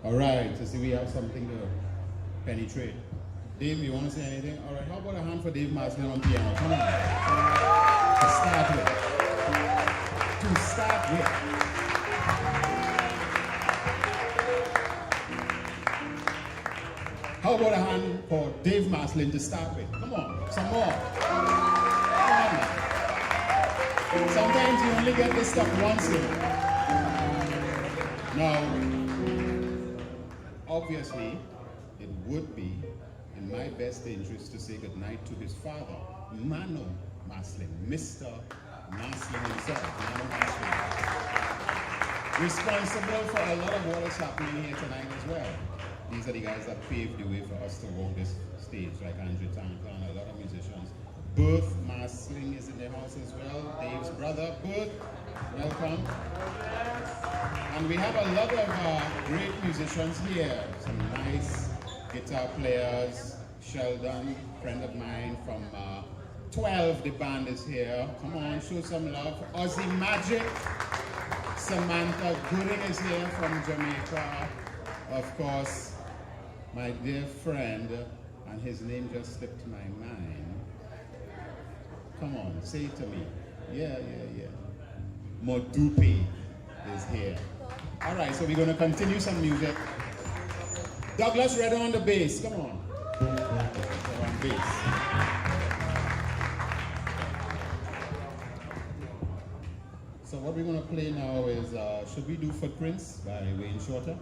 All right, so see we have something to penetrate. Dave, you want to say anything? All right, how about a hand for Dave Marcellin on piano? Come on. To start with. To start with. How about a hand for Dave Marcellin to start with? Come on, some more. Come on. Sometimes you only get this stuff once in. Now, obviously, it would be in my best interest to say goodnight to his father, Mano Marcellin, Mr. Marcellin himself, Mano Marcellin. Responsible for a lot of what is happening here tonight as well. These are the guys that paved the way for us to walk this stage, like Andrew Tanka and a lot of musicians. Booth Marcellin is in the house as well, Dave's brother. Booth, welcome. And we have a lot of great musicians here. Some nice guitar players. Sheldon, friend of mine from 12, the band is here. Come on, show some love. Ozzy Magic. Samantha Gooding is here from Jamaica. Of course, my dear friend, and his name just slipped my mind. Come on, say it to me. Yeah. Modupe is here. All right, so we're going to continue some music. Douglas Redder on the bass. Come on. On bass. So what we're going to play now is, should we do Footprints by Wayne Shorter?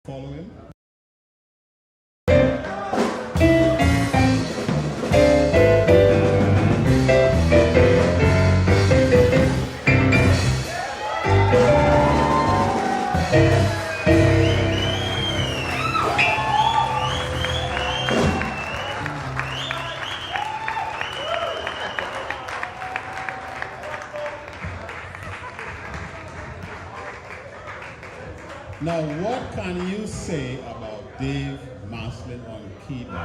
Follow him. Now, what can you say about Dave Marcellin on keyboard?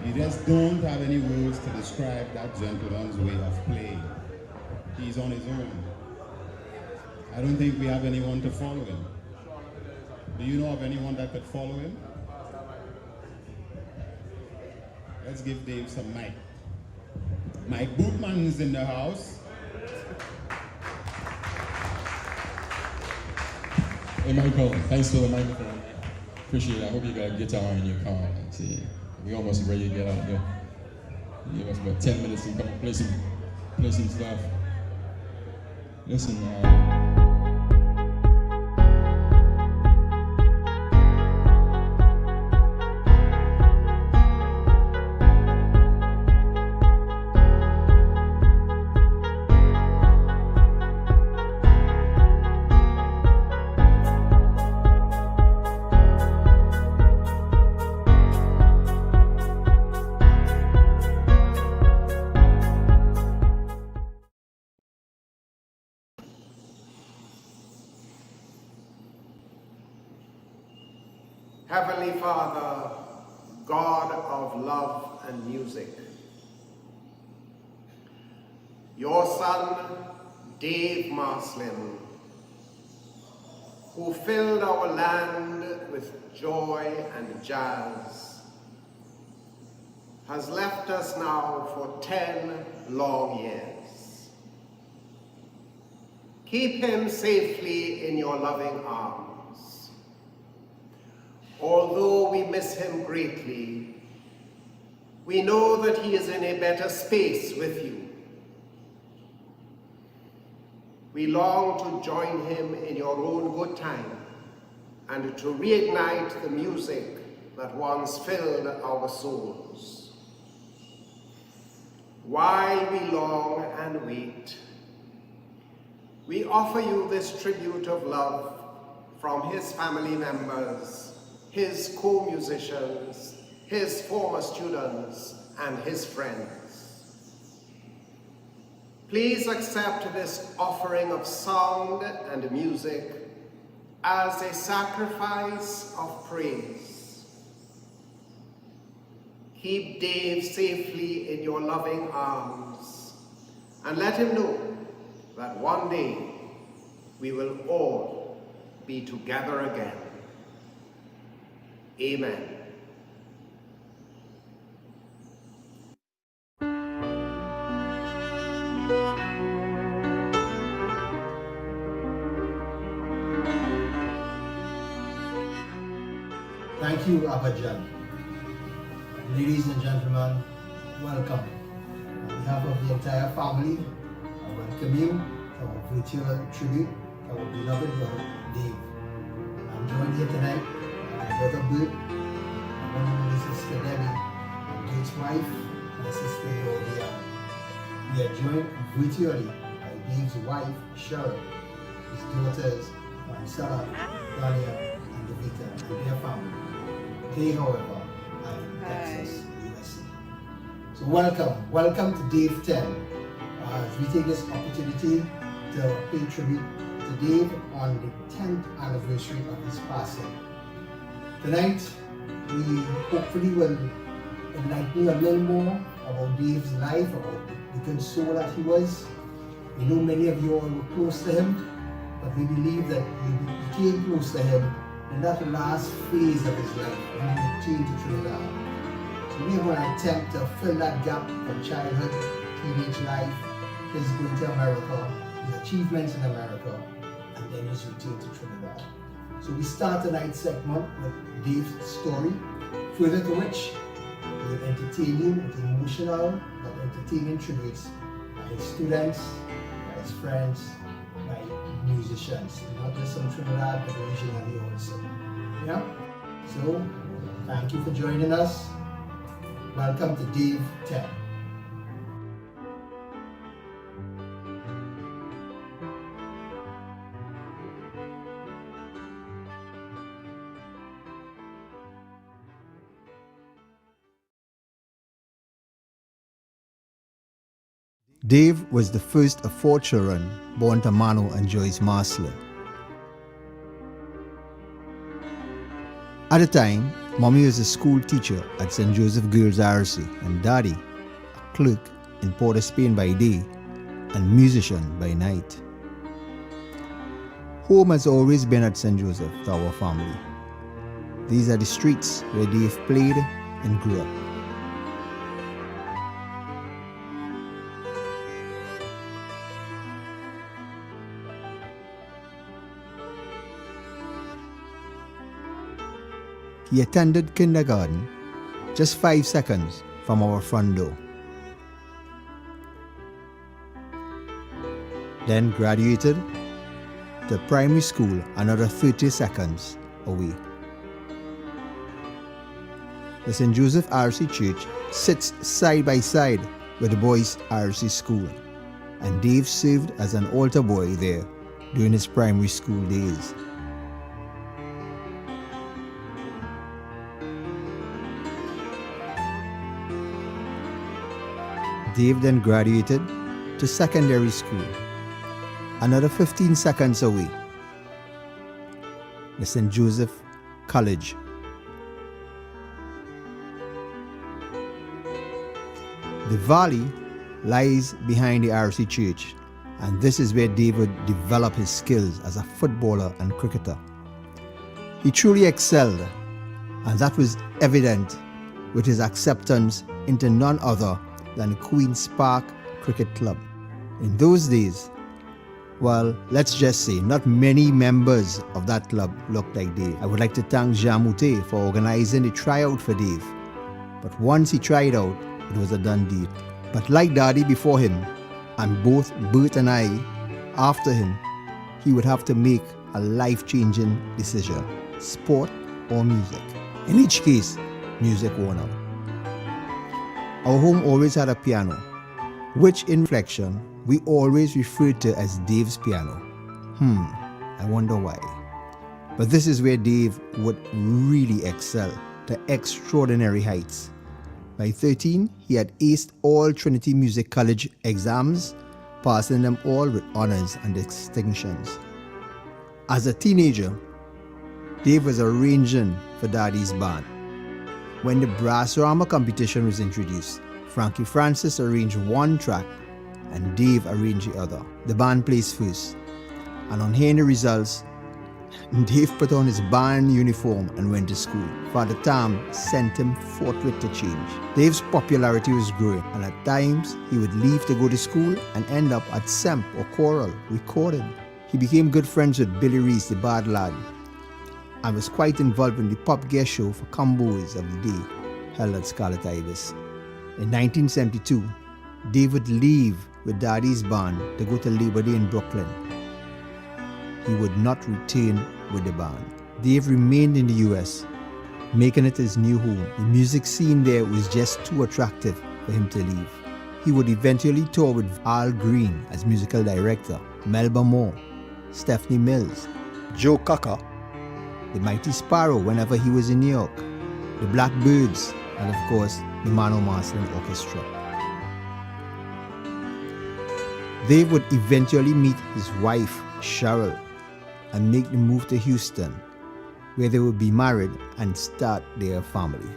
You just don't have any words to describe that gentleman's way of playing. He's on his own. I don't think we have anyone to follow him. Do you know of anyone that could follow him? Let's give Dave some mic. Mike Bootman's in the house. Hey Michael, thanks for the microphone. Appreciate it. I hope you got a guitar in your car. See, we almost ready to get out there. Give us about 10 minutes to play some stuff. Listen, Heavenly Father, God of love and music, your son, Dave Marcellin, who filled our land with joy and jazz, has left us now for 10 long years. Keep him safely in your loving arms. Although we miss him greatly, we know that he is in a better space with you. We long to join him in your own good time and to reignite the music that once filled our souls. While we long and wait, we offer you this tribute of love from his family members, his co-musicians, his former students, and his friends. Please accept this offering of sound and music as a sacrifice of praise. Keep Dave safely in your loving arms, and let him know that one day we will all be together again. Amen. Thank you, Abajan. Ladies and gentlemen, welcome. On behalf of the entire family, I welcome you to our virtual tribute to our beloved brother, Dave. I'm joined here tonight by my brother Bert, my one and only sister Debbie, Dave's wife, and his sister Yodia. We are joined virtually by Dave's wife, Cheryl, his daughters, Marcellin, Dania, and Devita, and their family. They, however, are in Texas, USA. So welcome to Dave 10. As we take this opportunity to pay tribute to Dave on the 10th anniversary of his passing. Tonight, we hopefully will enlighten you a little more about Dave's life, about the good soul that he was. We know many of you all were close to him, but we believe that you became close to him in that last phase of his life when he returned to Trinidad. So we are going to attempt to fill that gap from childhood, teenage life, his going to America, his achievements in America, and then his return to Trinidad. So we start tonight's segment with Dave's story, further to which we will entertain you with emotional but entertaining tributes by his students, by his friends, by musicians, not just from Trinidad, but originally also. Yeah? So, thank you for joining us. Welcome to Dave 10. Dave was the first of 4 children born to Mano and Joyce Marcellin. At the time, Mommy was a school teacher at St. Joseph Girls RC and Daddy, a clerk in Port of Spain by day and musician by night. Home has always been at St. Joseph to our family. These are the streets where Dave played and grew up. He attended kindergarten just 5 seconds from our front door. Then graduated to primary school another 30 seconds away. The St. Joseph RC Church sits side by side with the boys' RC school, and Dave served as an altar boy there during his primary school days. Dave then graduated to secondary school, another 15 seconds away, the St. Joseph College. The valley lies behind the RC Church, and this is where David developed his skills as a footballer and cricketer. He truly excelled, and that was evident with his acceptance into none other than Queen's Park Cricket Club. In those days, well, let's just say not many members of that club looked like Dave. I would like to thank Jean Moutet for organizing the tryout for Dave. But once he tried out, it was a done deal. But like Daddy before him, and both Bert and I after him, he would have to make a life-changing decision, sport or music. In each case, music won out. Our home always had a piano, which in reflection, we always referred to as Dave's piano. I wonder why. But this is where Dave would really excel to extraordinary heights. By 13, he had aced all Trinity Music College exams, passing them all with honors and distinctions. As a teenager, Dave was arranging for Daddy's band. When the Brassrama competition was introduced, Frankie Francis arranged one track and Dave arranged the other. The band placed first, and on hearing the results, Dave put on his band uniform and went to school. Father Tam sent him forthwith to change. Dave's popularity was growing, and at times he would leave to go to school and end up at Semp or Choral recording. He became good friends with Billy Reese, the bad lad, and was quite involved in the pop guest show for combos of the day held at Scarlet Ibis. In 1972, Dave would leave with Daddy's band to go to Labor Day in Brooklyn. He would not return with the band. Dave remained in the US, making it his new home. The music scene there was just too attractive for him to leave. He would eventually tour with Al Green as musical director, Melba Moore, Stephanie Mills, Joe Cocker, the Mighty Sparrow whenever he was in New York, the Blackbirds, and of course, the Mano Marcellin Orchestra. Dave would eventually meet his wife, Cheryl, and make the move to Houston, where they would be married and start their family.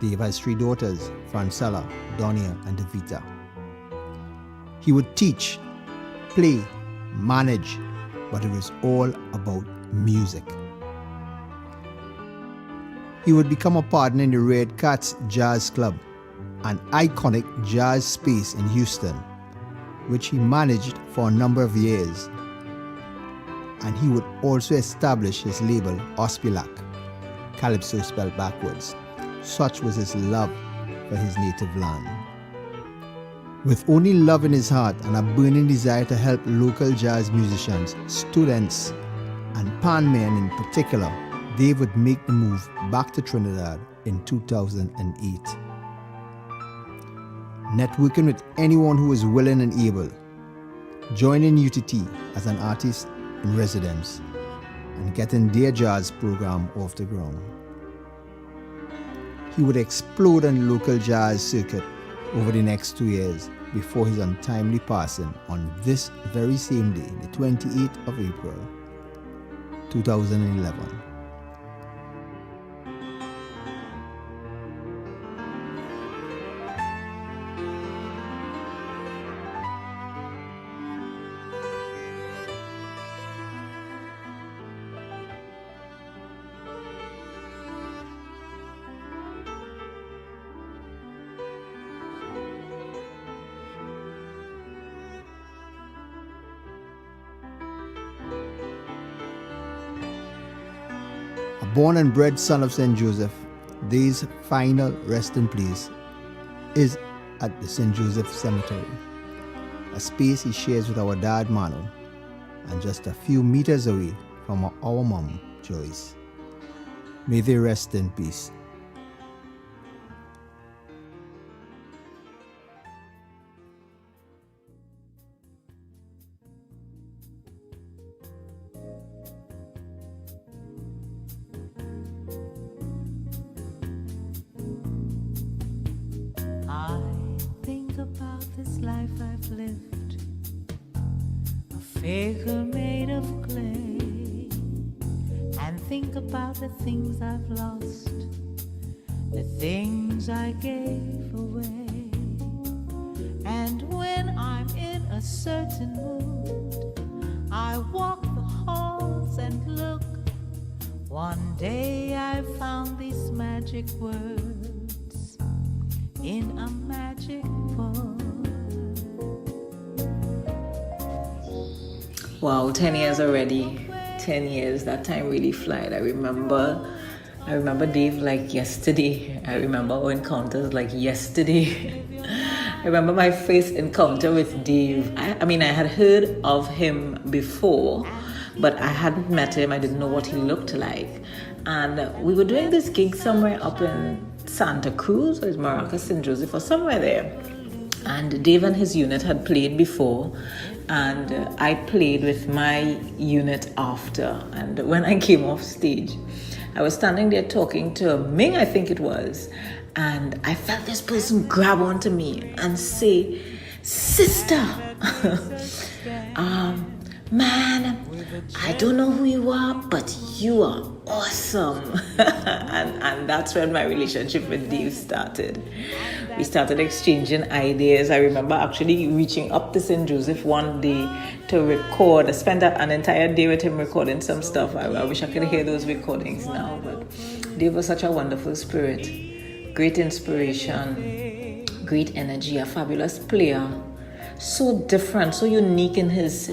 Dave has 3 daughters, Francella, Donia, and Devita. He would teach, play, manage, but it was all about music. He would become a partner in the Red Cats Jazz Club, an iconic jazz space in Houston, which he managed for a number of years. And he would also establish his label, Ospilac, Calypso spelled backwards. Such was his love for his native land. With only love in his heart and a burning desire to help local jazz musicians, students, and pan men in particular, Dave would make the move back to Trinidad in 2008. Networking with anyone who was willing and able, joining UTT as an artist in residence, and getting their jazz program off the ground. he would explode on the local jazz circuit over the next 2 years before his untimely passing on this very same day, the 28th of April, 2011. A born and bred son of St. Joseph, Dave's final resting place is at the St. Joseph Cemetery, a space he shares with our dad Manu, and just a few meters away from our mom Joyce. May they rest in peace. I think about this life I've lived, a figure made of clay, and think about the things I've lost, the things I gave away. And when I'm in a certain mood, I walk the halls and look. One day I found these magic words in a magic book. Wow, 10 years already. 10 years, that time really flies. I remember Dave like yesterday. I remember our encounters like yesterday. I remember my first encounter with Dave. I mean, I had heard of him before, but I hadn't met him. I didn't know what he looked like. And we were doing this gig somewhere up in Santa Cruz, or Maracas, St. Joseph, or somewhere there. And Dave and his unit had played before, and I played with my unit after. And when I came off stage, I was standing there talking to Ming, I think it was, and I felt this person grab onto me and say, "Sister, man, I don't know who you are, but you are awesome." and that's when my relationship with Dave started. We started exchanging ideas. I remember actually reaching up to St. Joseph one day to record. I spent an entire day with him recording some stuff. I wish I could hear those recordings now, but Dave was such a wonderful spirit, great inspiration, great energy, a fabulous player. So different, so unique in his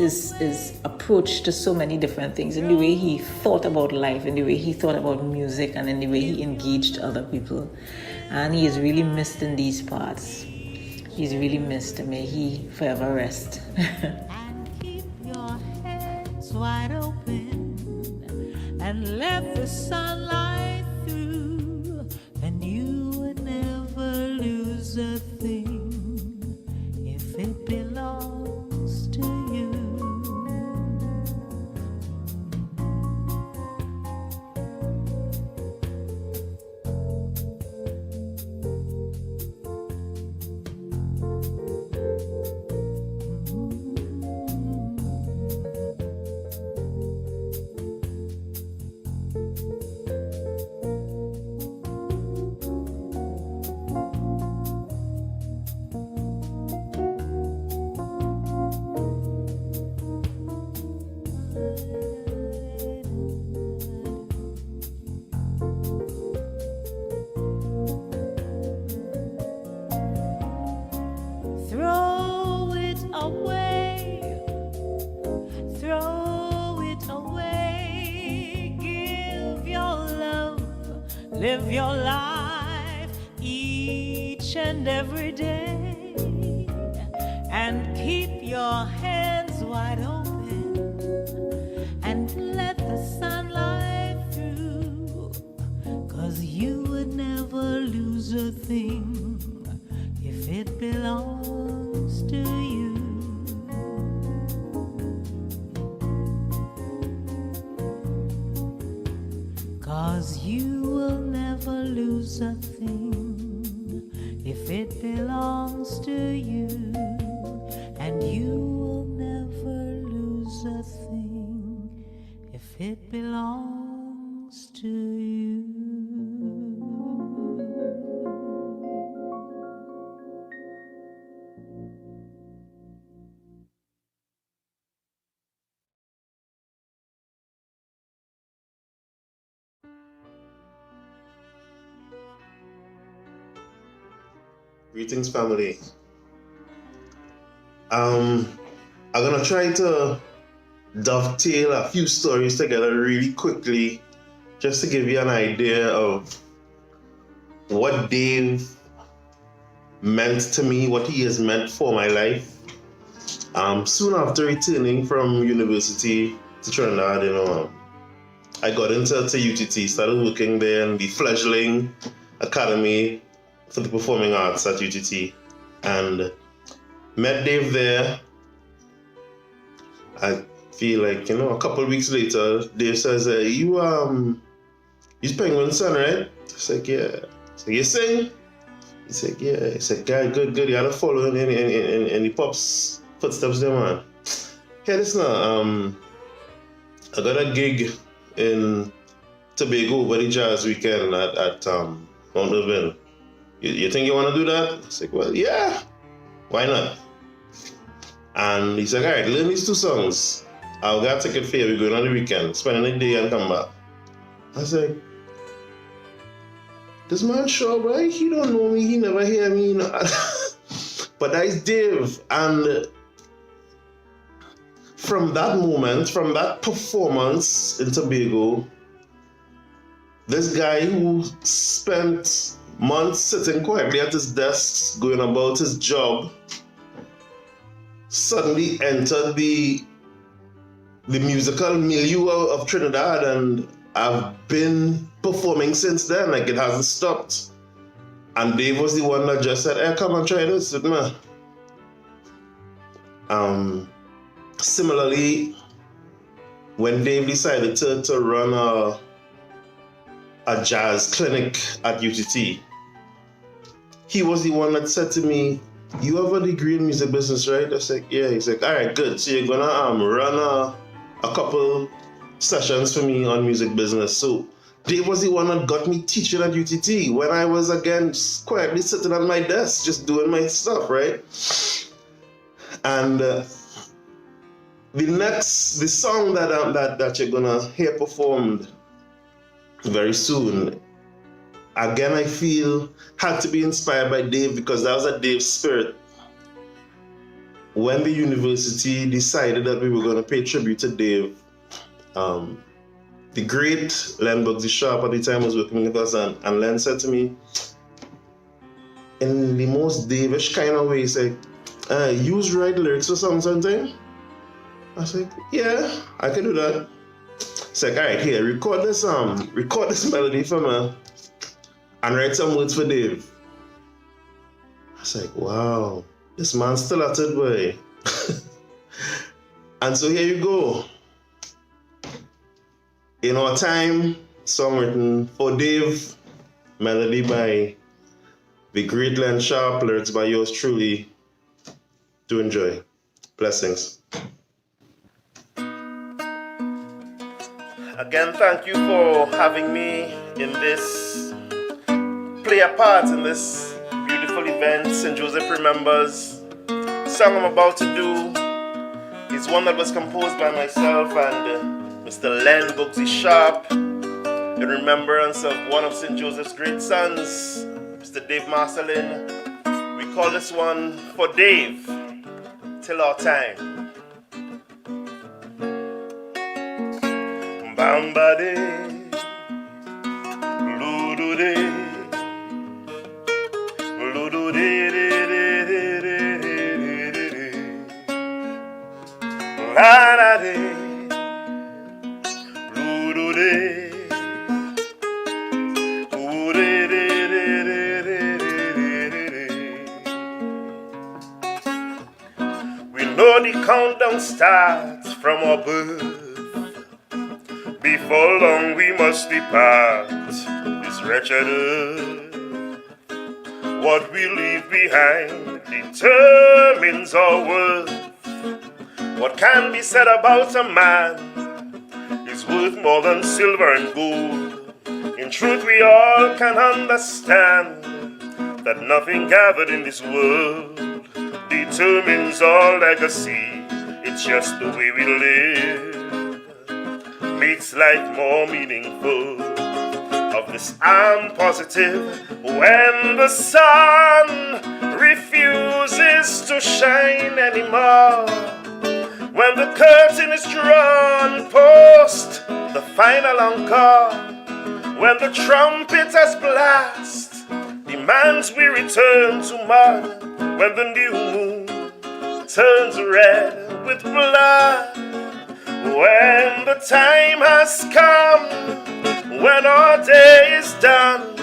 approach to so many different things, in the way he thought about life, in the way he thought about music, and in the way he engaged other people. And he is really missed in these parts. He's really missed. May he forever rest. And keep your hands wide open and let the sunlight through, and you would never lose a thing if it belongs to you. Throw it away, throw it away. Give your love, live your life each and every day, and keep your hands wide open and let the sunlight through, 'cause you would never lose a thing if it belongs to you. 'Cause you will never lose a thing Greetings, family. I'm gonna try to dovetail a few stories together really quickly, just to give you an idea of what Dave meant to me, what he has meant for my life. Soon after returning from university to Trinidad, I got into UTT, started working there in the fledgling academy for the performing arts at UTT, and met Dave there. I feel like, a couple of weeks later, Dave says, you Penguin's son, right? I said, yeah. So you sing? He said, yeah. He said, "Guy, good. You had to follow in the pop's footsteps there, man." Hey, listen, I got a gig in Tobago over the jazz weekend at Mount Irvine. You think you want to do that? I said, well, yeah. Why not? And he said, all right, learn these 2 songs. I'll get a ticket for you. We're going on the weekend, spending the day and come back. I said, this man sure, boy, he don't know me, he never hear me, But that is Dave. And from that moment, from that performance in Tobago, this guy who spent months sitting quietly at his desk, going about his job, suddenly entered the musical milieu of Trinidad, and I've been performing since then. Like, it hasn't stopped. And Dave was the one that just said, hey, come and try this with me. Similarly, when Dave decided to run a jazz clinic at UTT, he was the one that said to me, you have a degree in music business, right? I said, yeah. He's like, all right, good. So you're gonna run a couple sessions for me on music business. So Dave was the one that got me teaching at UTT when I was, again, just quietly sitting at my desk, just doing my stuff, right? And the song that you're gonna hear performed very soon, again, I feel had to be inspired by Dave, because that was a Dave spirit. When the university decided that we were going to pay tribute to Dave, the great Len Bugsy Sharp at the time was working with us, and Len said to me, in the most Dave-ish kind of way, he's like, you write lyrics for songs sometime? I was like, yeah, I can do that. He's like, all right, here, record this melody for me and write some words for Dave. I was like, wow, this man's still at it, boy. And so here you go. In our time, song written for Dave, melody by the great Len Sharp, lyrics by yours truly. Do enjoy. Blessings. Again, thank you for having me in this, play a part in this beautiful event St. Joseph Remembers. The song I'm about to do is one that was composed by myself and Mr. Len Bugsy Sharp in remembrance of one of St. Joseph's great sons, Mr. Dave Marcellin. We call this one For Dave, Till Our Time. Bamba de, ludu de, ludu de de de de de de, la la de, ludu de, u de de de de de de. We know the countdown starts from our birth. Before long we must depart this wretched earth. What we leave behind determines our worth. What can be said about a man is worth more than silver and gold. In truth we all can understand that nothing gathered in this world determines our legacy. It's just the way we live makes life more meaningful. Of This I'm positive. When the sun refuses to shine anymore, when the curtain is drawn post the final encore, when the trumpet has blast demands we return to mud, when the new moon turns red with blood, when the time has come, when our day is done,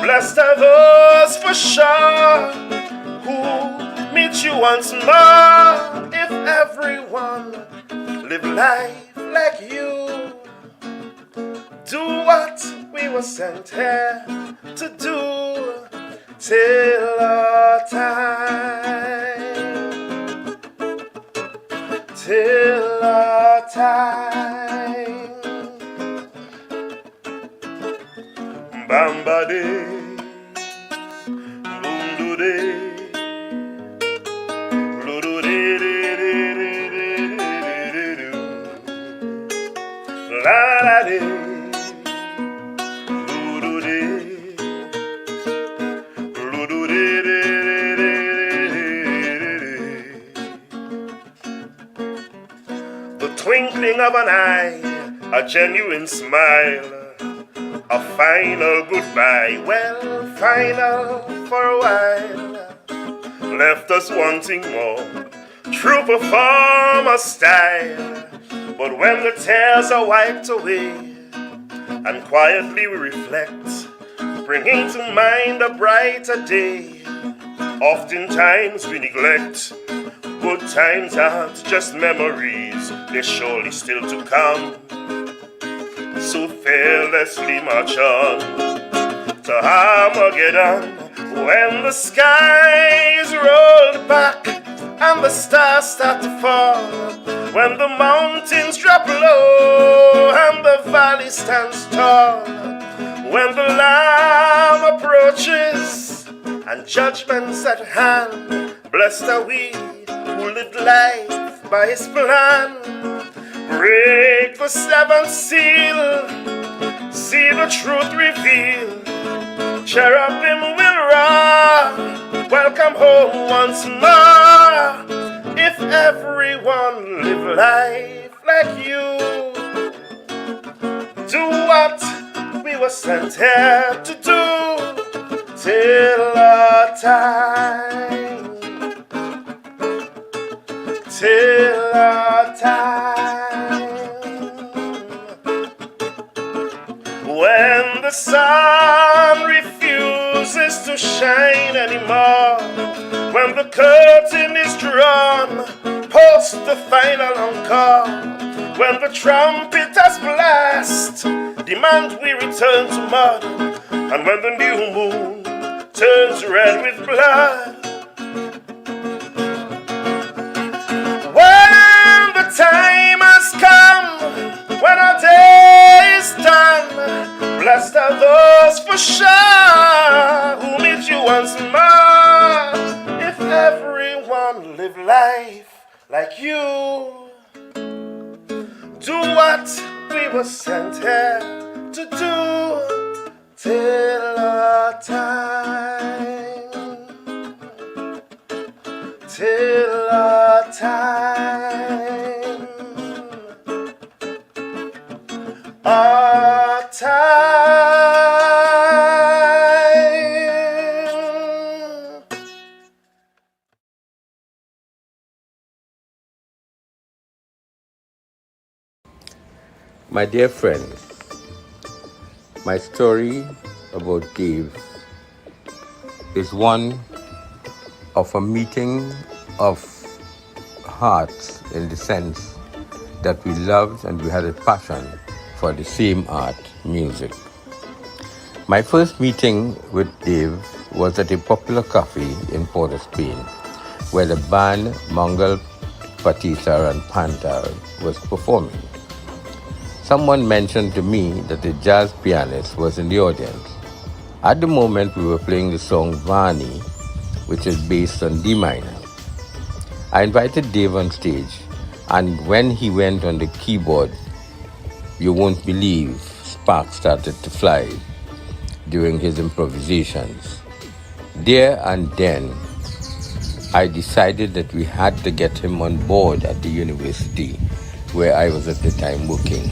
blessed are those for sure who meet you once more. If everyone live life like you, do what we were sent here to do till our time, till our time. Bamba day, boom do day, blue do day, la la day, blue do day, blue do day. The twinkling of an eye, a genuine smile, a final goodbye, well, final for a while, left us wanting more, true performer style. But when the tears are wiped away, and quietly we reflect, bringing to mind a brighter day, oftentimes we neglect. Good times aren't just memories, they're surely still to come. So fearlessly march on to Armageddon, when the skies roll back and the stars start to fall, when the mountains drop low and the valley stands tall, when the Lamb approaches and judgment's at hand. Blessed are we who lived life by his plan. Break the seventh seal, see the truth revealed. Cherubim will roar, welcome home once more. If everyone live life like you, do what we were sent here to do till our time, till our time. When the sun refuses to shine anymore, when the curtain is drawn post the final encore, when the trumpet has blast demand we return to mud, and when the new moon turns red with blood, when the time has come, when our day is done, blessed are those for sure who meet you once more. If everyone live life like you, do what we were sent here to do till our time, till our time, our time. My dear friends, my story about Dave is one of a meeting of hearts, in the sense that we loved and we had a passion for the same art, music. My first meeting with Dave was at a popular cafe in Port of Spain, where the band Mongol Patisa and Pantar was performing. Someone mentioned to me that the jazz pianist was in the audience. At the moment, we were playing the song Vani, which is based on D minor. I invited Dave on stage, and when he went on the keyboard, you won't believe sparks started to fly during his improvisations. There and then, I decided that we had to get him on board at the university where I was at the time working.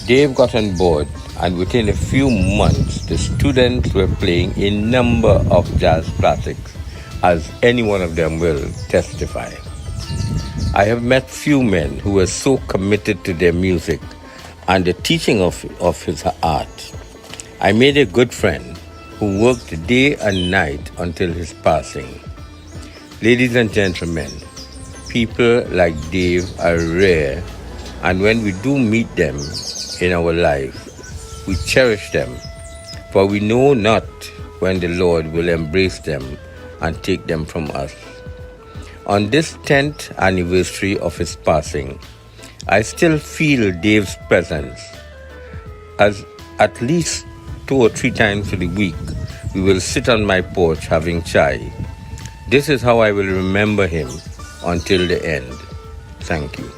Dave got on board, and within a few months, the students were playing a number of jazz classics, as any one of them will testify. I have met few men who were so committed to their music and the teaching of his art. I made a good friend who worked day and night until his passing. Ladies and gentlemen, people like Dave are rare, and when we do meet them in our life, we cherish them, for we know not when the Lord will embrace them and take them from us. On this 10th anniversary of his passing, I still feel Dave's presence, as at least 2 or 3 times a week we will sit on my porch having chai. This is how I will remember him until the end. Thank you.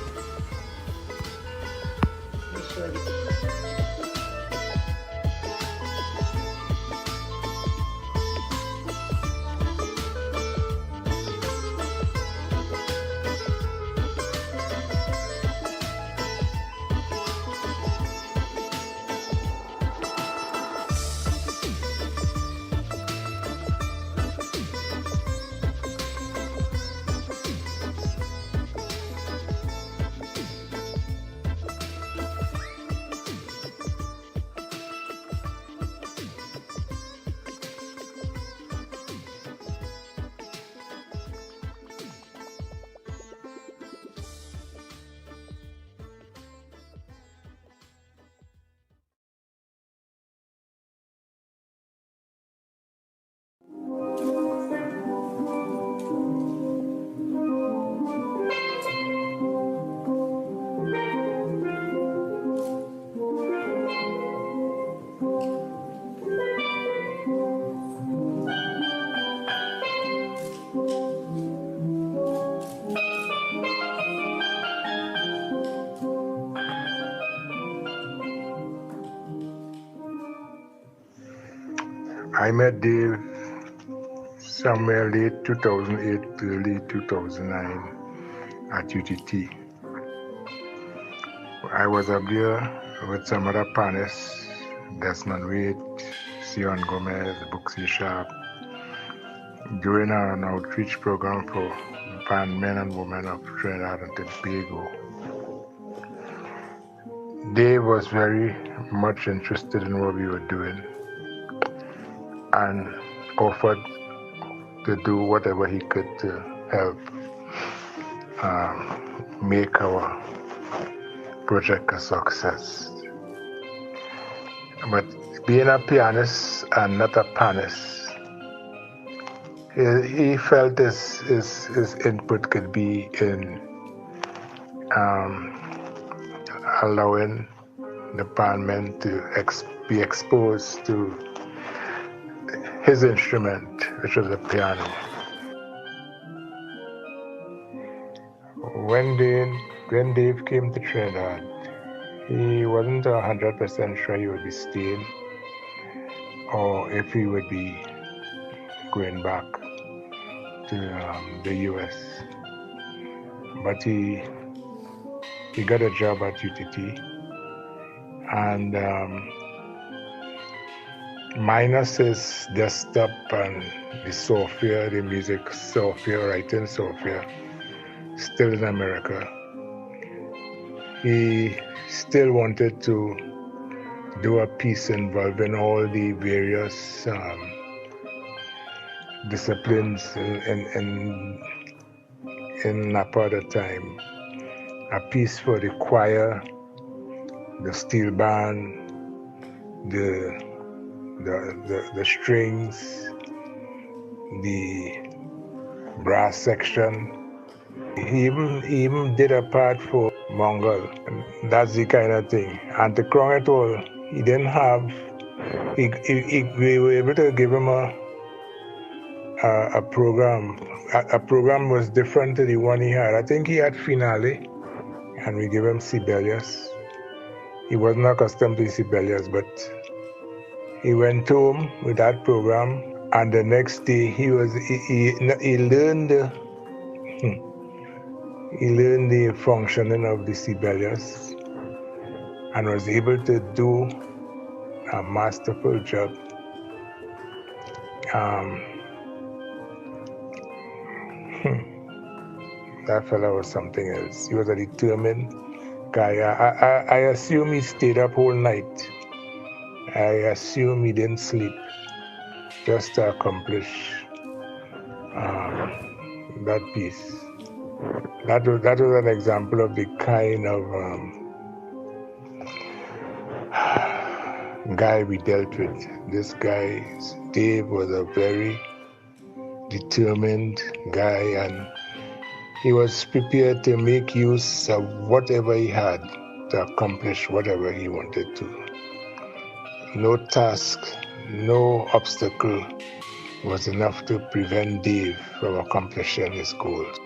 I met Dave somewhere late 2008, early 2009 at UTT. I was up there with some other panelists, Desmond Wade, Sion Gomez, Buxy Sharp, during an outreach program for men and women of Trinidad and Tobago. Dave was very much interested in what we were doing and offered to do whatever he could to help make our project a success. But being a pianist and not a panist, he felt his input could be in allowing the bandmen to be exposed to his instrument, which was the piano. When Dave came to Trinidad, he wasn't 100% sure he would be staying or if he would be going back to the US. But he got a job at UTT, and minus his desktop and the software, the music software, writing software, still in America, he still wanted to do a piece involving all the various disciplines in Napa at the time. A piece for the choir, the steel band, the strings, the brass section. He even did a part for Mongol. That's the kind of thing. And to crown it all, he didn't have. We were able to give him a program. A program was different to the one he had. I think he had Finale, and we gave him Sibelius. he wasn't accustomed to Sibelius, but he went home with that program, and the next day he learned he learned the functioning of the Sibelius and was able to do a masterful job. That fellow was something else. He was a determined guy. I assume he stayed up all night. I assume he didn't sleep just to accomplish that piece. That was an example of the kind of guy we dealt with. This guy, Dave, was a very determined guy, and he was prepared to make use of whatever he had to accomplish whatever he wanted to. No task, no obstacle was enough to prevent Dave from accomplishing his goals.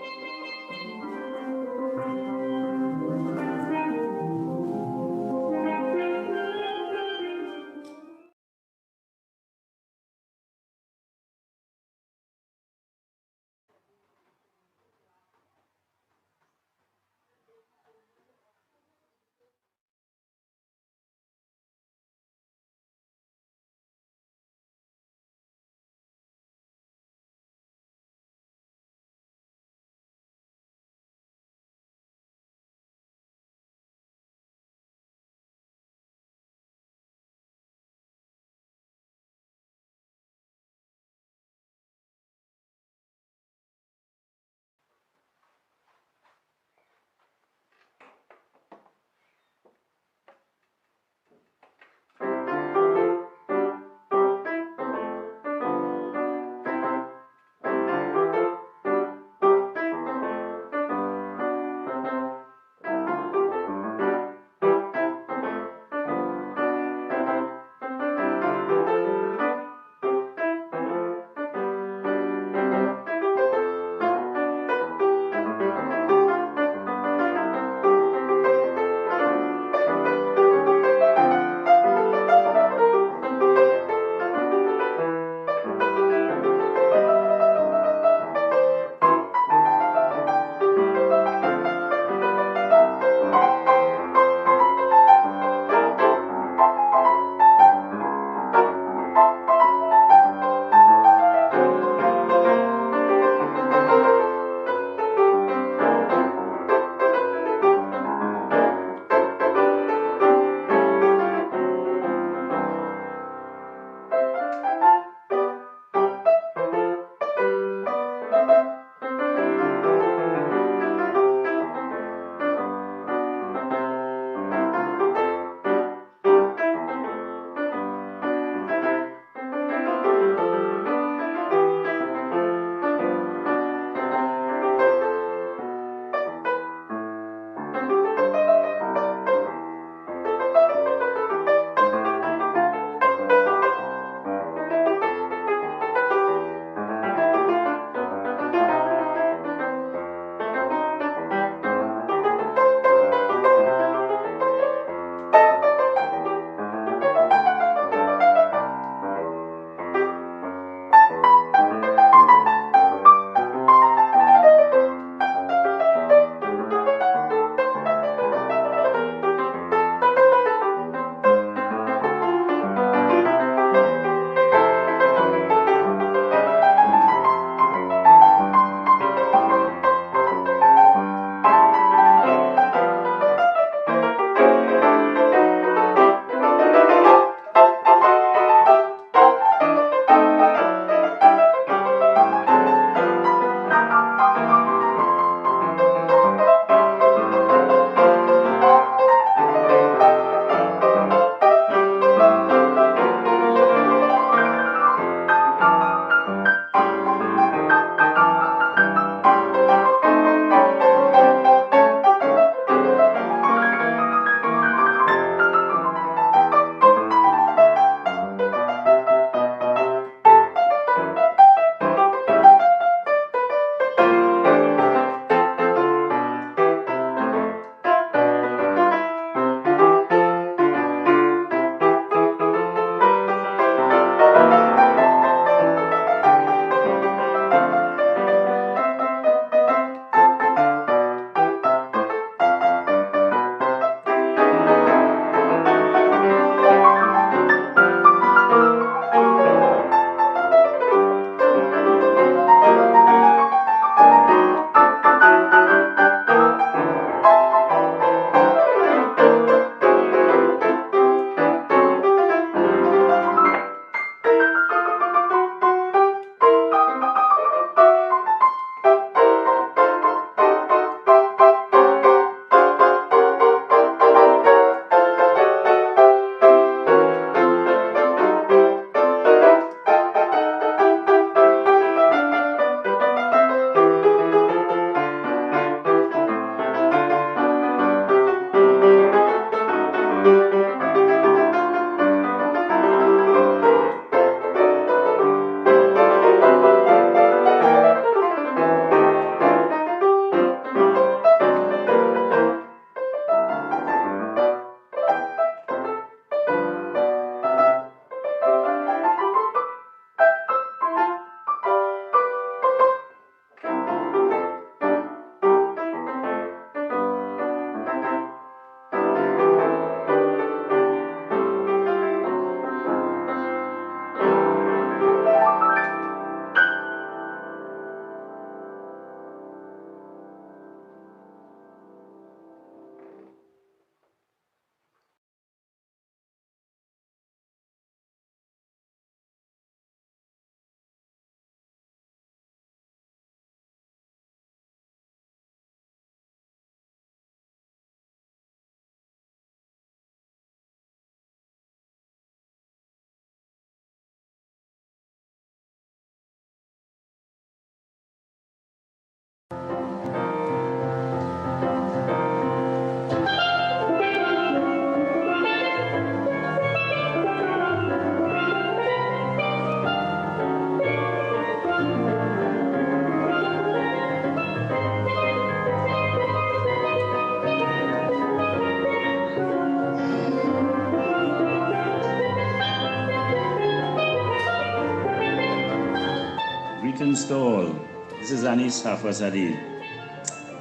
to all. This is Anis Hafazadeh.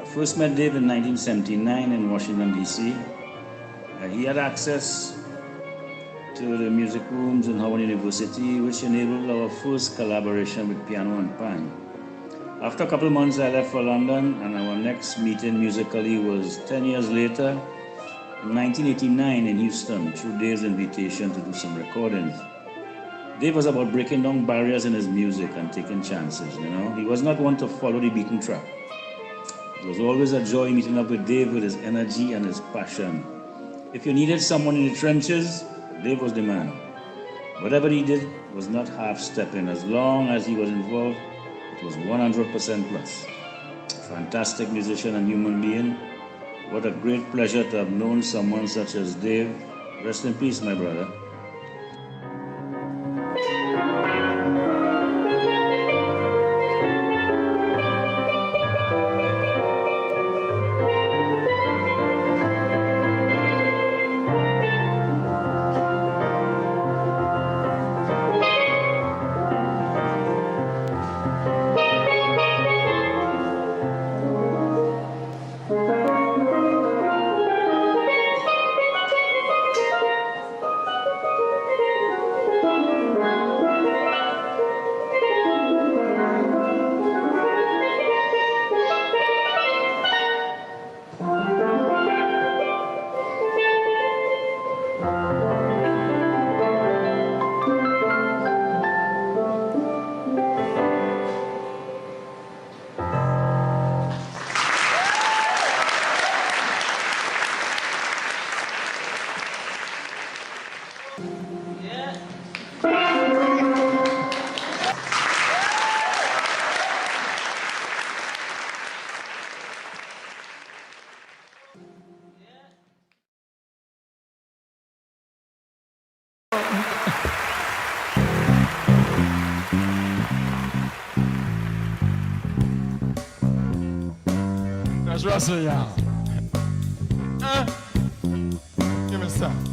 I first met Dave in 1979 in Washington, D.C. He had access to the music rooms in Howard University, which enabled our first collaboration with piano and pan. After a couple of months, I left for London, and our next meeting musically was 10 years later, in 1989 in Houston, through Dave's invitation to do some recordings. Dave was about breaking down barriers in his music and taking chances, you know. He was not one to follow the beaten track. It was always a joy meeting up with Dave with his energy and his passion. If you needed someone in the trenches, Dave was the man. Whatever he did was not half-stepping. As long as he was involved, it was 100% plus. Fantastic musician and human being. What a great pleasure to have known someone such as Dave. Rest in peace, my brother. That's Russell, y'all. Give me some.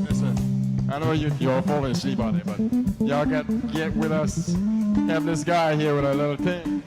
Listen, I know you're falling asleep out there, but y'all get with us. Have this guy here with a little thing.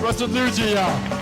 What's the news, y'all?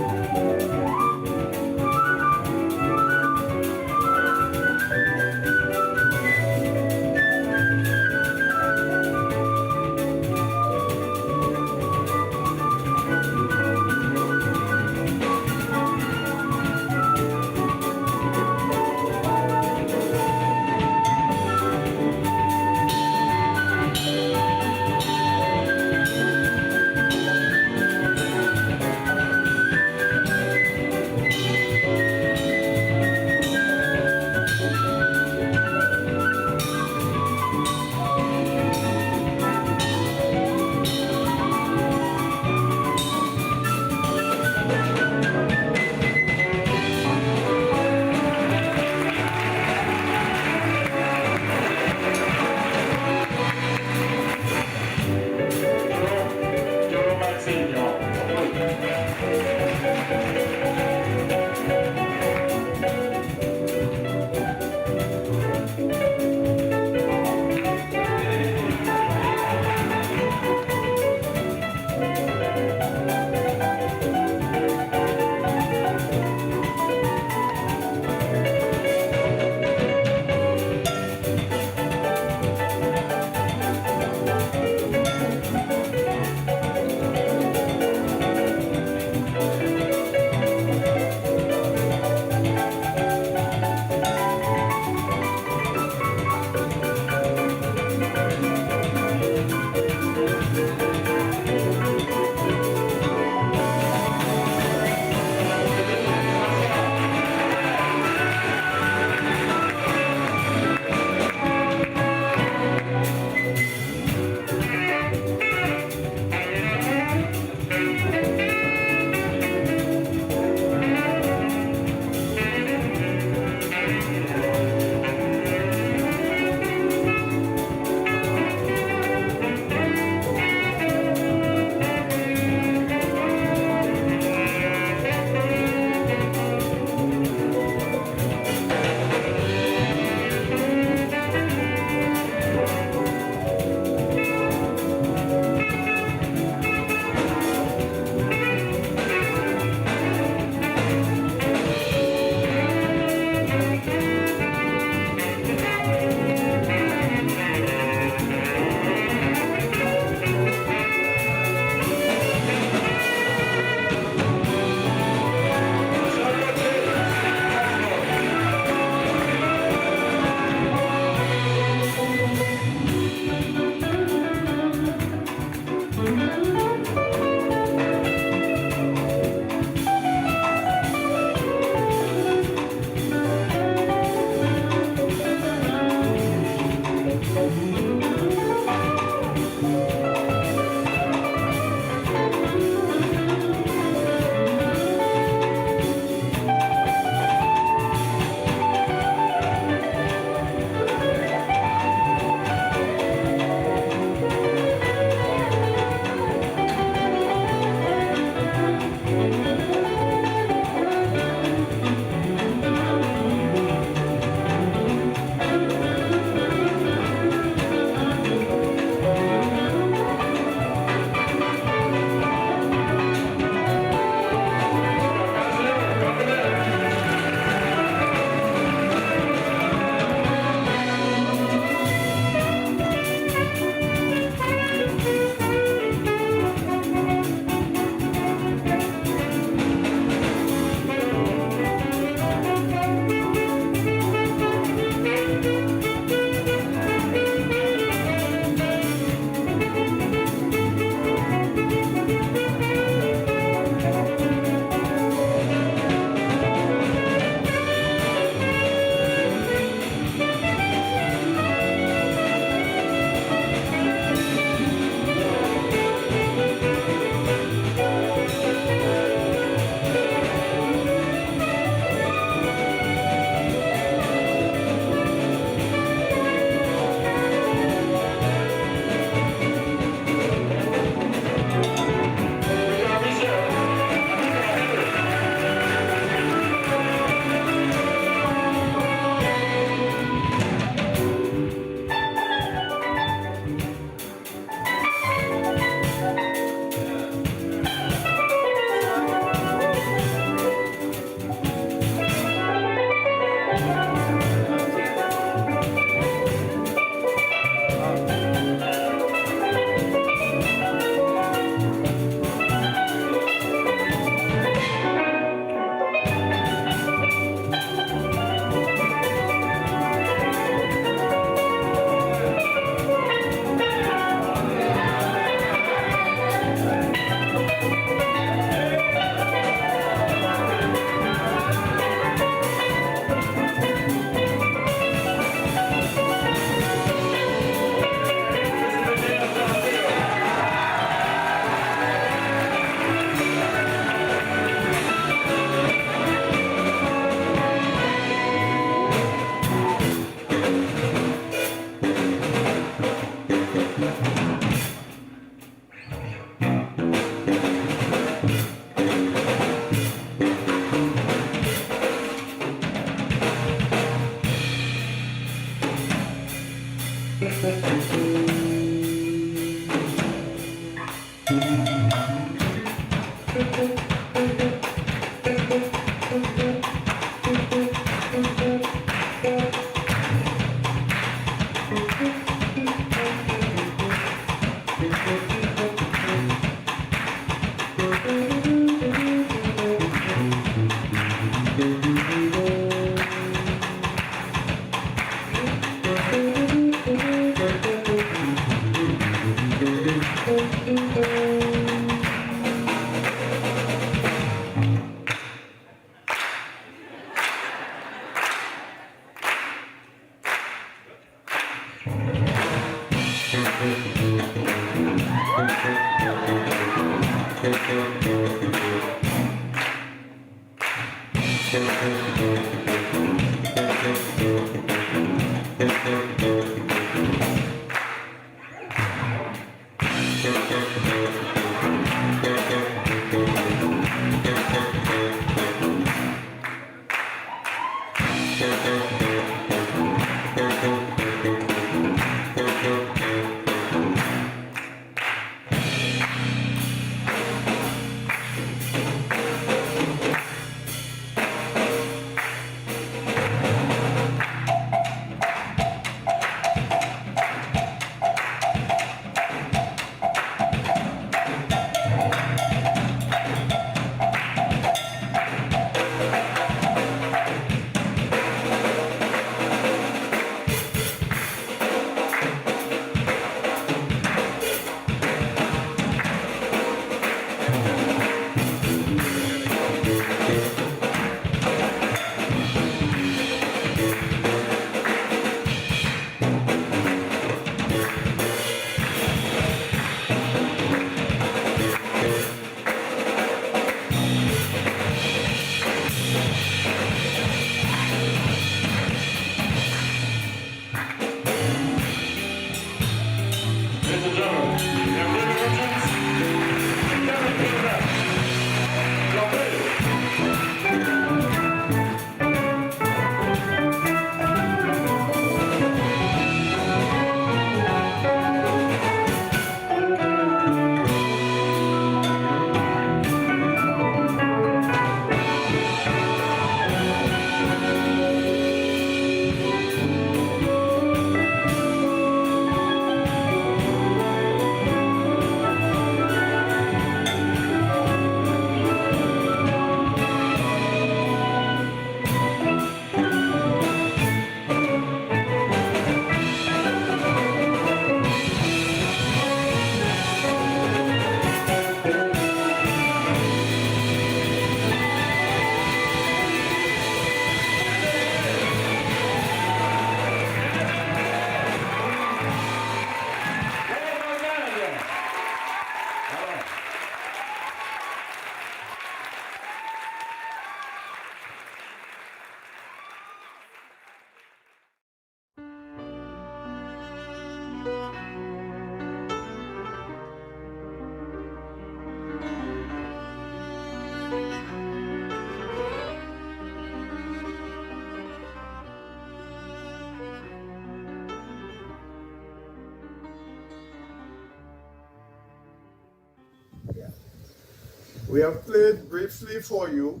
We have played briefly for you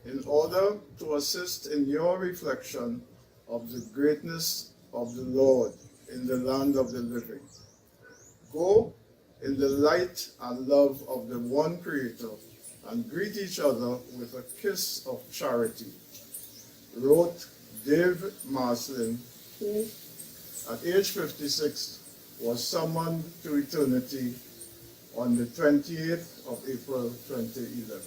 in order to assist in your reflection of the greatness of the Lord in the land of the living. Go in the light and love of the one Creator and greet each other with a kiss of charity, wrote Dave Marcellin, who at age 56 was summoned to eternity on the 28th of April 2011.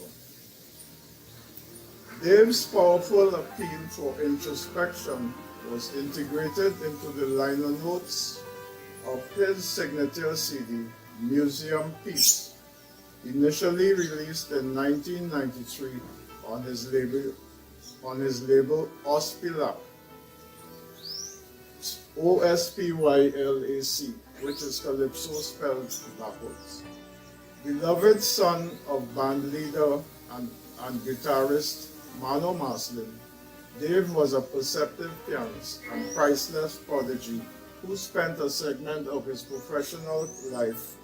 Dave's powerful appeal for introspection was integrated into the liner notes of his signature CD, Museum Piece, initially released in 1993 on his label Ospylac, Ospylac, which is Calypso spelled backwards. Beloved son of band leader and guitarist Mano Marcellin, Dave was a perceptive pianist and priceless prodigy who spent a segment of his professional life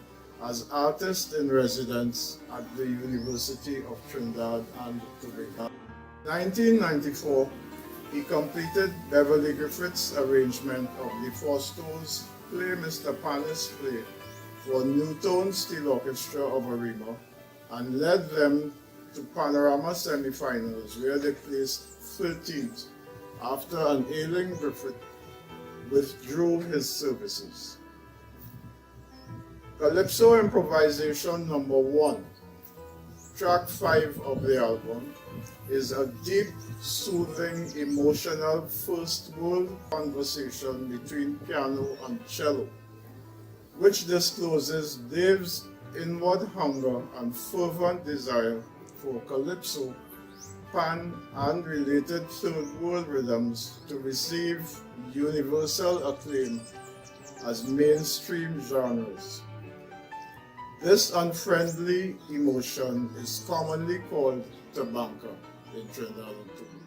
as artist in residence at the University of Trinidad and Tobago. In 1994, he completed Beverly Griffith's arrangement of the Fausto's Play Mr. Panis Play for Newtone Steel Orchestra of Arima and led them to Panorama semifinals, where they placed 13th after an ailing Griffith withdrew his services. Calypso Improvisation No. 1, track 5 of the album, is a deep, soothing, emotional first-world conversation between piano and cello, which discloses Dave's inward hunger and fervent desire for calypso, pan, and related third world rhythms to receive universal acclaim as mainstream genres. This unfriendly emotion is commonly called tabanca in Trinidad and Tobago.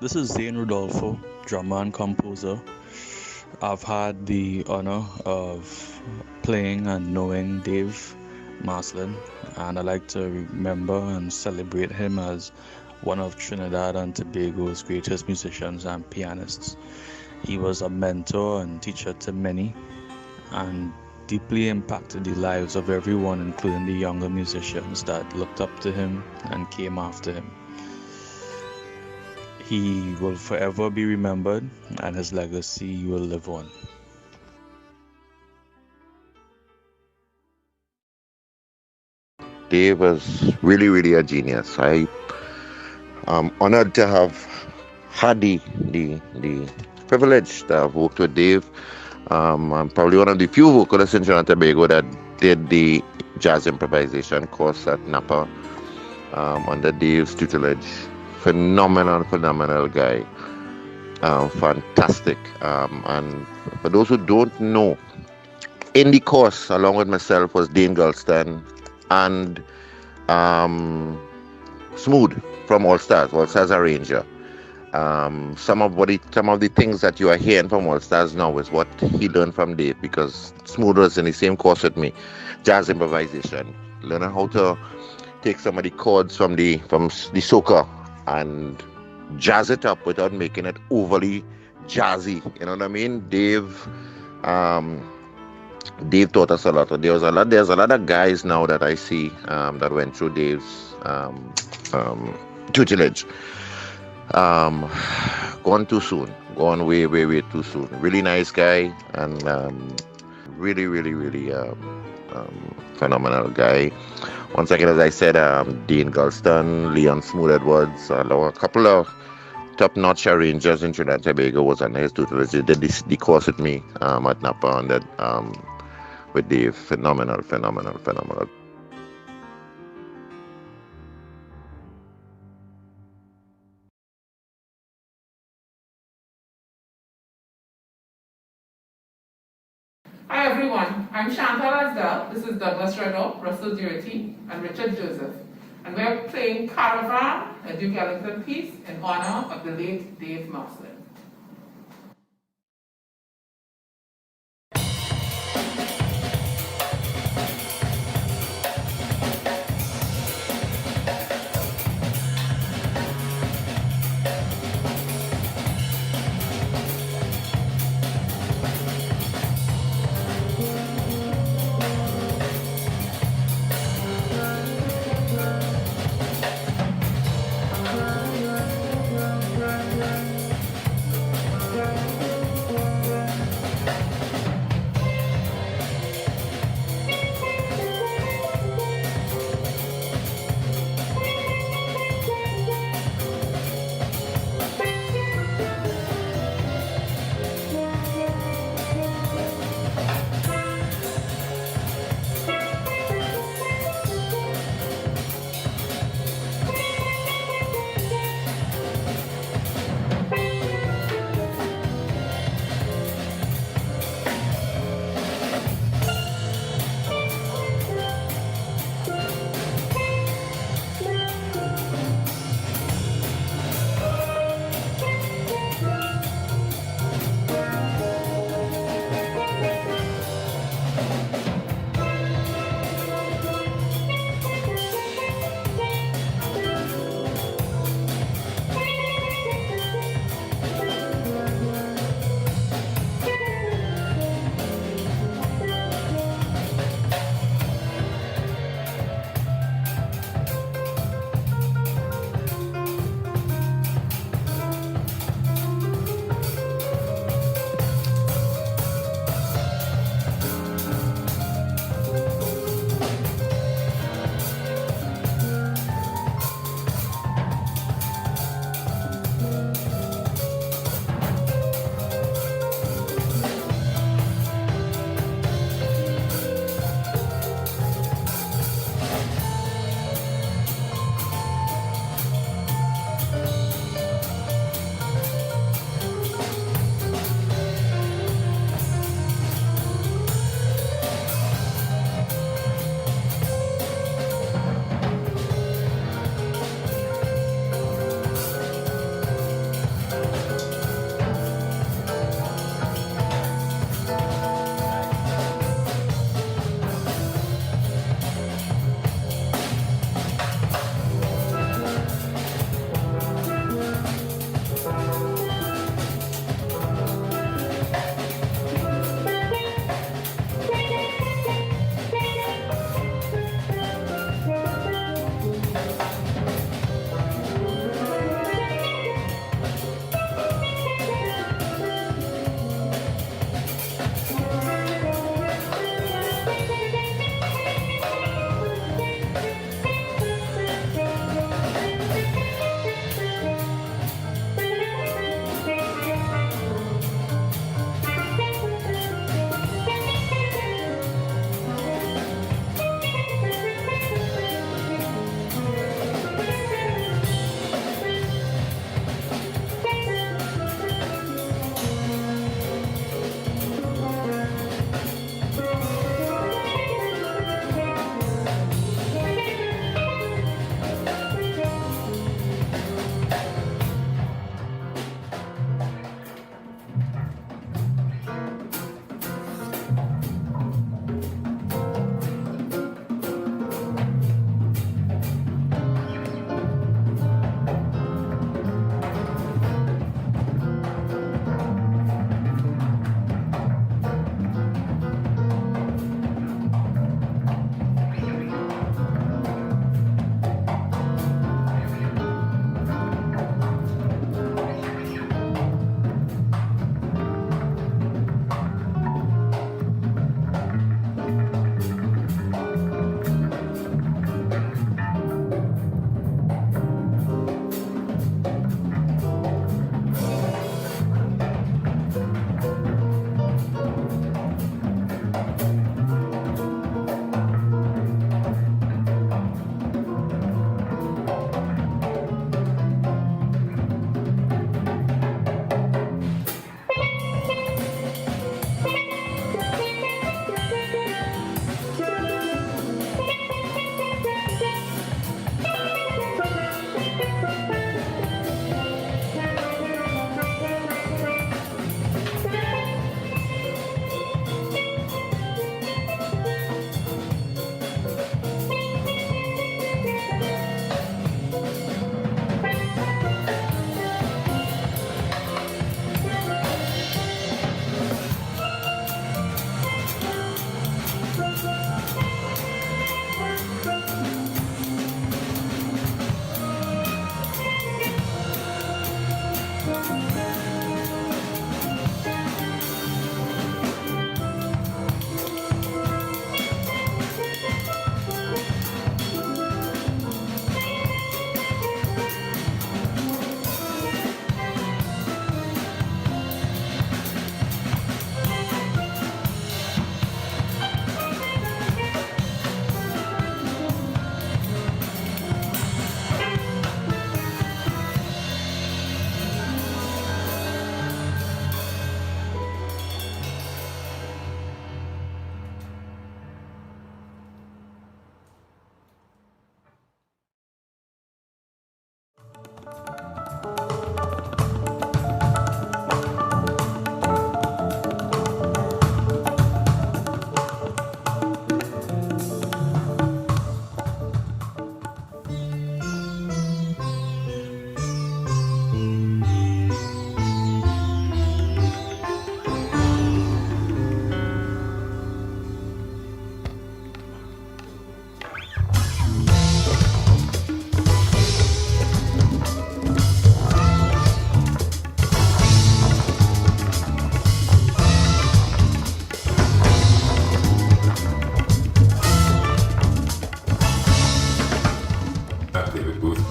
This is Zane Rodolfo, drummer and composer. I've had the honor of playing and knowing Dave Marcellin, and I like to remember and celebrate him as one of Trinidad and Tobago's greatest musicians and pianists. He was a mentor and teacher to many, and deeply impacted the lives of everyone, including the younger musicians that looked up to him and came after him. He will forever be remembered, and his legacy will live on. Dave was really a genius. I am honored to have had the privilege to have worked with Dave. I'm probably one of the few vocalists in Trinidad and Tobago that did the jazz improvisation course at Napa under Dave's tutelage. Phenomenal guy. Fantastic. And for those who don't know, in the course, along with myself, was Dane Gulston and Smooth from All Stars arranger. Some of the things that you are hearing from All Stars now is what he learned from Dave, because Smooth was in the same course with me, jazz improvisation, learning how to take some of the chords from the soca and jazz it up without making it overly jazzy. You know what I mean? Dave taught us a lot. There's a lot of guys now that I see that went through Dave's tutelage. Gone too soon. Gone way too soon. Really nice guy, and really phenomenal guy. Once again, as I said, Dean Gulston, Leon Smooth Edwards, a couple of top-notch arrangers in Trinidad and Tobago was under his tutelage. They did the course with me at Napa, and that with Dave. Phenomenal. Hi everyone, I'm Chantal Asdal. This is Douglas Renault, Russell Durity, and Richard Joseph. And we're playing Caravan, a Duke Ellington piece in honor of the late Dave Marcellin.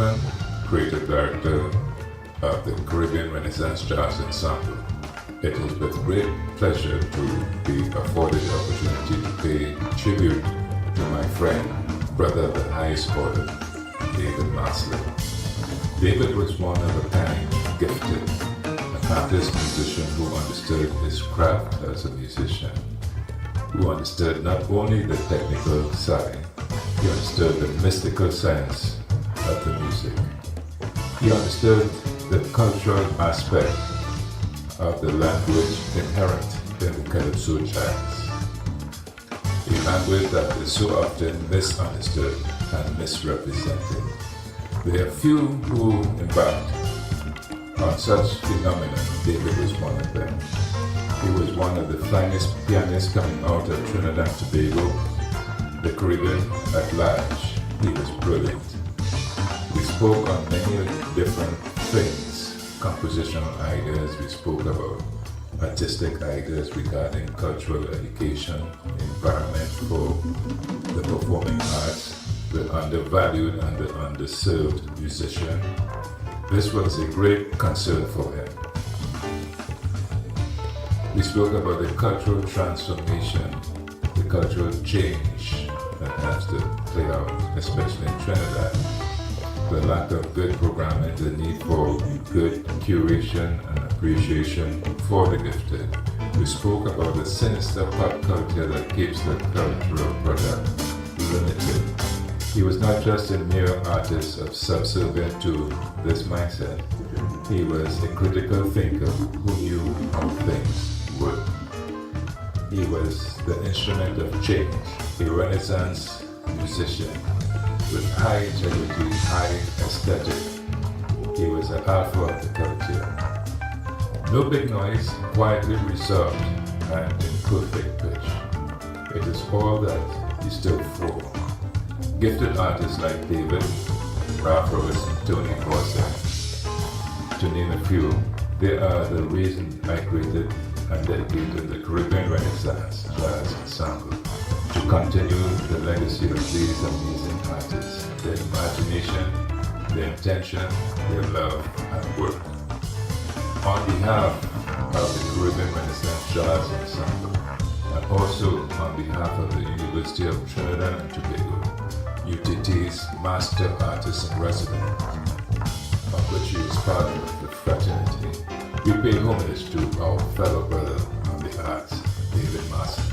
Hoffman, creative director of the Caribbean Renaissance Jazz Ensemble. It is with great pleasure to be afforded the opportunity to pay tribute to my friend, brother of the highest order, David Marcellin. David was one of a kind, gifted, an artist musician who understood his craft as a musician, who understood not only the technical side, he understood the mystical sense of the music. He understood the cultural aspect of the language inherent in the calypso jazz, a language that is so often misunderstood and misrepresented. There are few who embarked on such phenomenon. David was one of them. He was one of the finest pianists coming out of Trinidad and Tobago, the Caribbean at large. He was brilliant. We spoke on many different things, compositional ideas, we spoke about artistic ideas regarding cultural education, environment for the performing arts, the undervalued and the underserved musician. This was a great concern for him. We spoke about the cultural transformation, the cultural change that has to play out, especially in Trinidad. The lack of good programming, the need for good curation and appreciation for the gifted. We spoke about the sinister pop culture that keeps the cultural product limited. He was not just a mere artist of subservient to this mindset. He was a critical thinker who knew how things work. He was the instrument of change, a Renaissance musician with high integrity, high aesthetic. He was an alpha of the culture. No big noise, quietly reserved and in perfect pitch. It is all that he stood for. Gifted artists like David, Ralph Robertson, Tony Corsair, to name a few, they are the reason I created and dedicated the Caribbean Renaissance Jazz Ensemble to continue the legacy of these amazing artists, their imagination, their intention, their love and work. On behalf of the Caribbean Renaissance Jazz Ensemble, and also on behalf of the University of Trinidad and Tobago, UTT's Master Artist in Residence, of which he is part of the fraternity, we pay homage to our fellow brother on the arts, David Marcellin.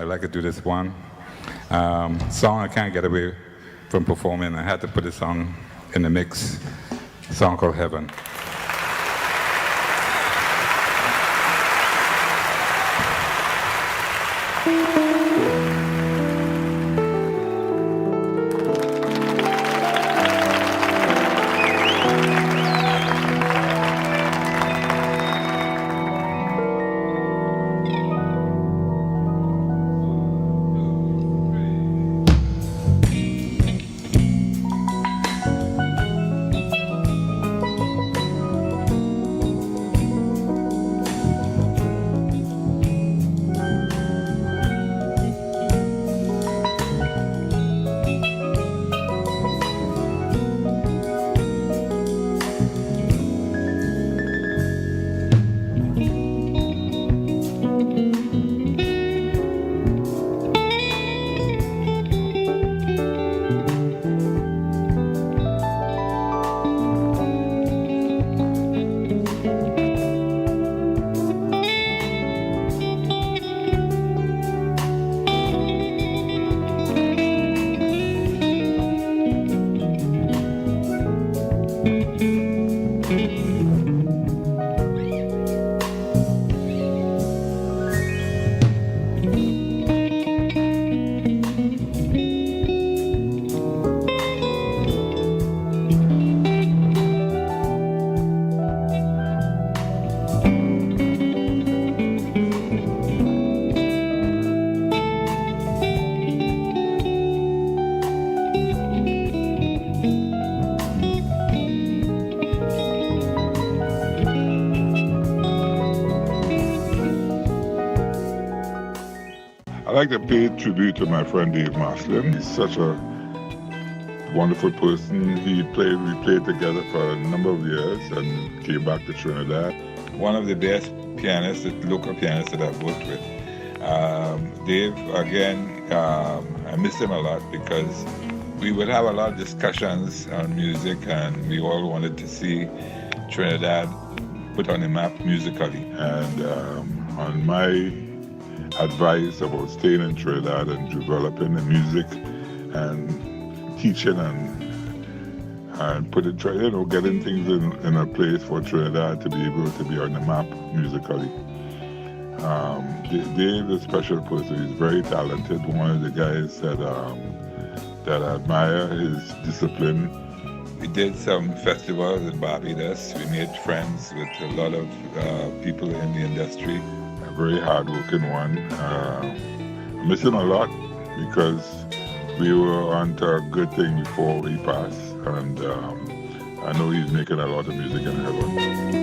I'd like to do this one song I can't get away from performing. I had to put this song in the mix, a song called Heaven. I'd like to pay tribute to my friend Dave Marcellin. He's such a wonderful person. We played together for a number of years and came back to Trinidad. One of the best pianists, local pianists that I've worked with. Dave, again, I miss him a lot because we would have a lot of discussions on music and we all wanted to see Trinidad put on the map musically. And on my advice about staying in Trinidad and developing the music and teaching and getting things in a place for Trinidad to be able to be on the map musically. Dave is a special person. He's very talented. One of the guys that I admire his discipline. We did some festivals in Barbados. We made friends with a lot of people in the industry. A very hard-working one. I miss him a lot because we were onto a good thing before he passed, and I know he's making a lot of music in heaven.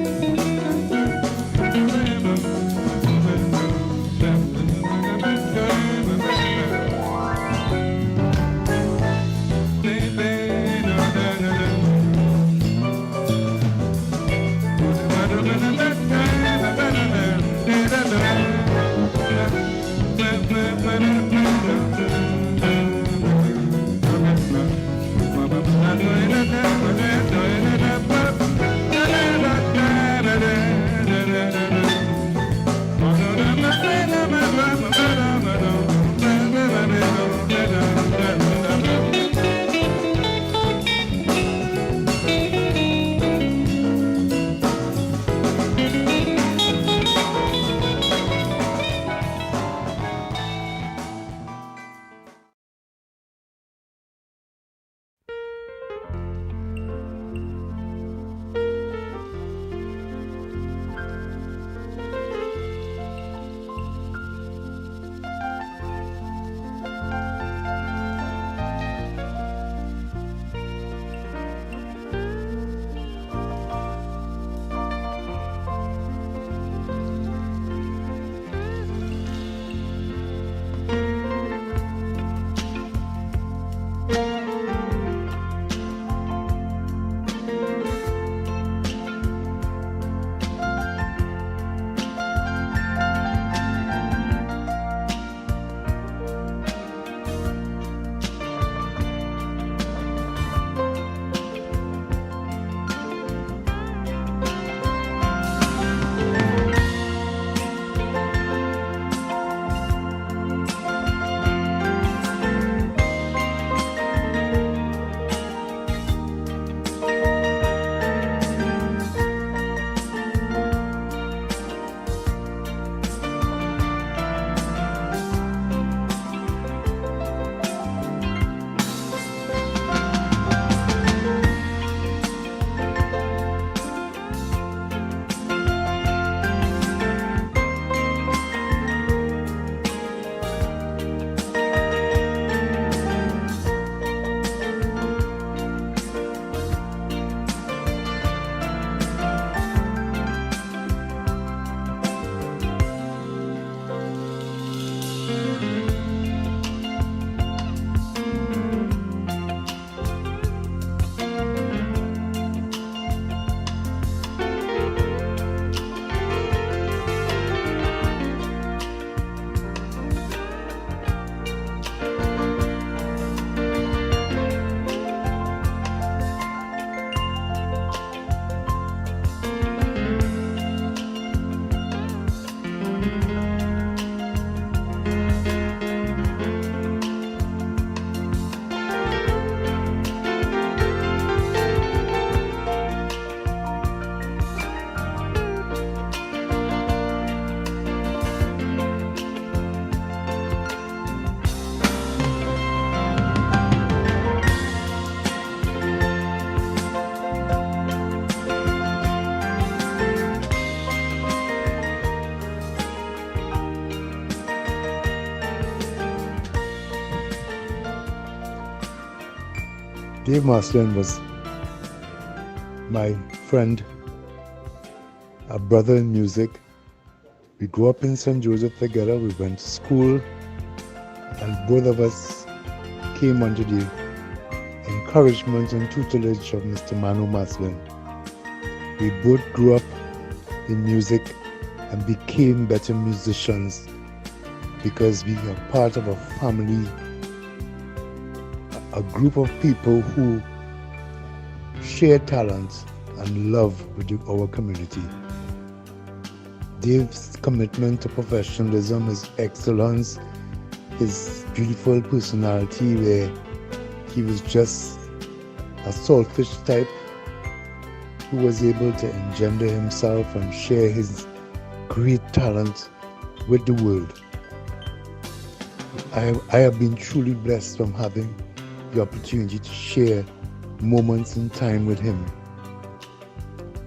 Dave Marcellin was my friend, a brother in music. We grew up in St. Joseph together. We went to school, and both of us came under the encouragement and tutelage of Mr. Manu Marcellin. We both grew up in music and became better musicians because we are part of a family, a group of people who share talent and love with our community. Dave's commitment to professionalism, his excellence, his beautiful personality, where he was just a saltfish type who was able to engender himself and share his great talent with the world. I have been truly blessed from having the opportunity to share moments in time with him.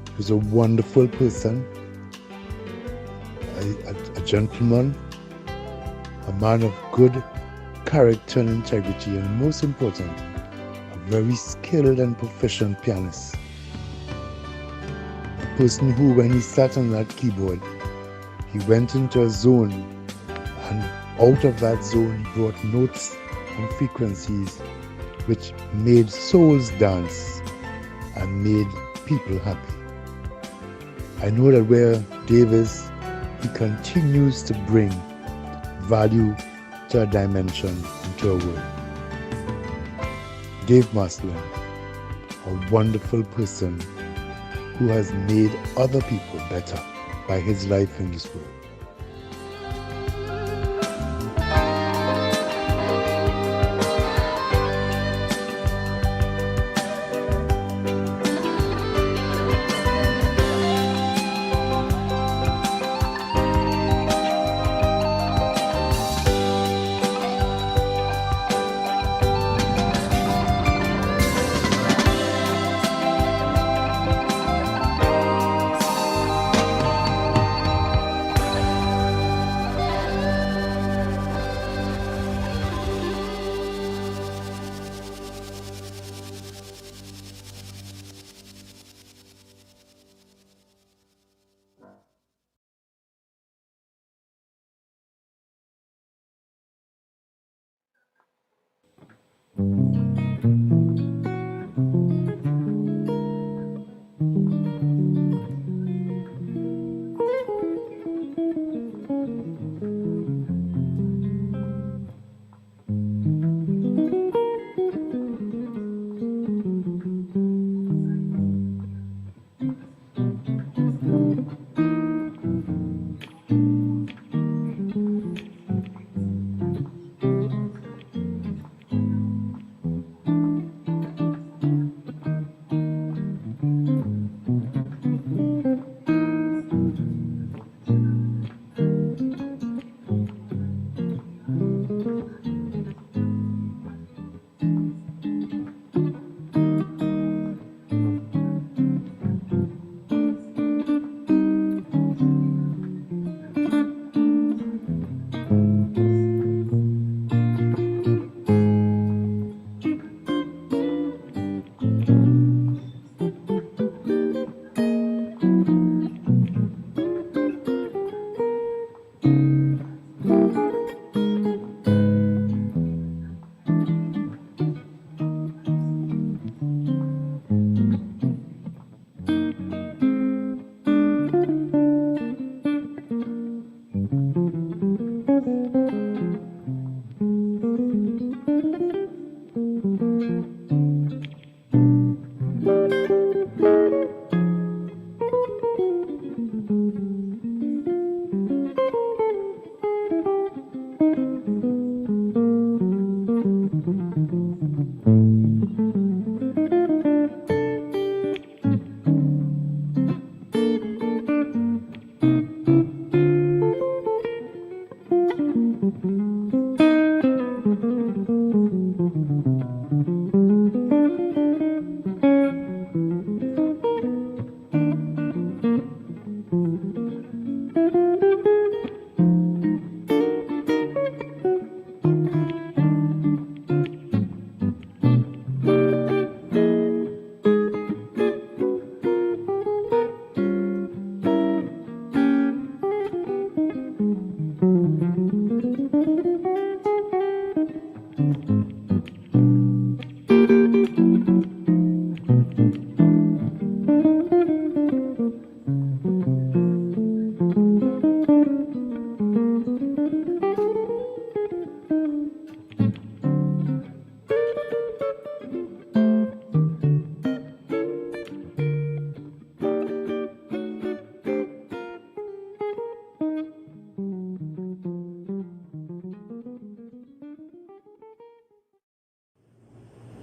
He was a wonderful person, a gentleman, a man of good character and integrity, and most important, a very skilled and proficient pianist. A person who, when he sat on that keyboard, he went into a zone, and out of that zone he brought notes and frequencies which made souls dance and made people happy. I know that where Dave is, he continues to bring value to a dimension and to a world. Dave Marcellin, a wonderful person who has made other people better by his life in this world.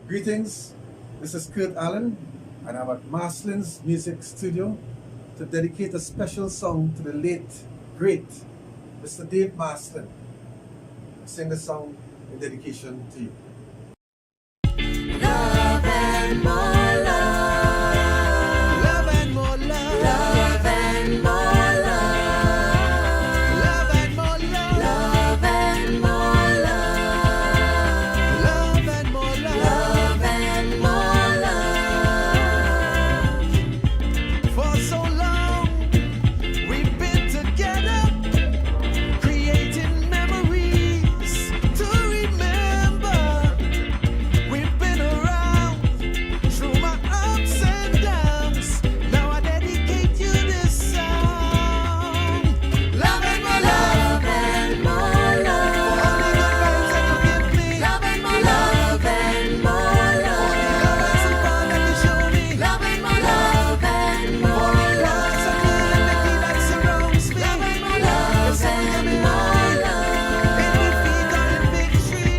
Greetings, this is Kurt Allen, and I'm at Marcellin's Music Studio to dedicate a special song to the late, great Mr. Dave Marcellin. I sing the song in dedication to you. Love and more love. Love and more love. Love and more love. Love and more love. Love and more love. Love and more love. Love and more love. For so long we've been together, creating memories to remember. We've been around through my ups and downs. Now I dedicate you this song. Love and more love. Love and more love. For all the good vibes that you give me. Love and more love. Love and more love. For the love and support that you show me. Love and more love. And more for the loves and the energy that surrounds me. Love and more love. And more love. In defeat or in victory,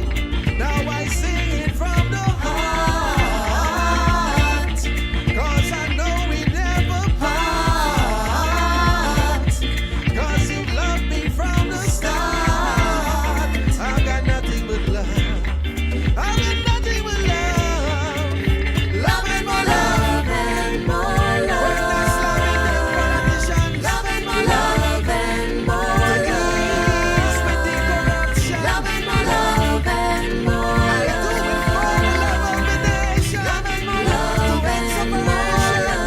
now I sing it from the heart. 'Cause I know we never part. 'Cause you loved me from the start. I've got nothing but love. I've got nothing but love. Love and more love. And more love. We're not slamming them politicians. Love and more love. And more love. With the corruption. Love and more love. And more love. I do it for the love of the nation. Love and more love. To end separation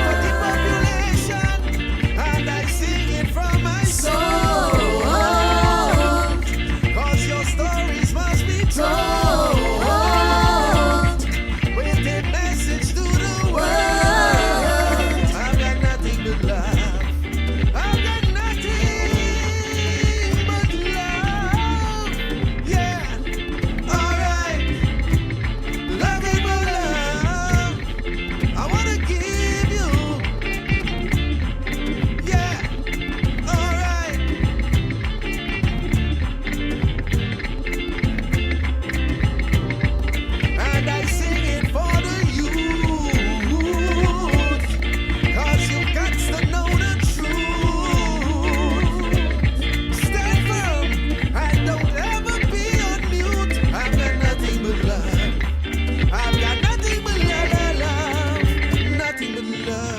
for the population. And I sing it from my soul. 'Cause your stories must be told. With a message to the world. I've got nothing but love. I've got nothing but love. Yeah, alright. Nothing but love. I wanna give you. Yeah, alright. And I sing it for the youth. 'Cause you got to know the truth. Stand firm and don't ever be on mute. I've got nothing but love. I've got nothing but love. Nothing but love.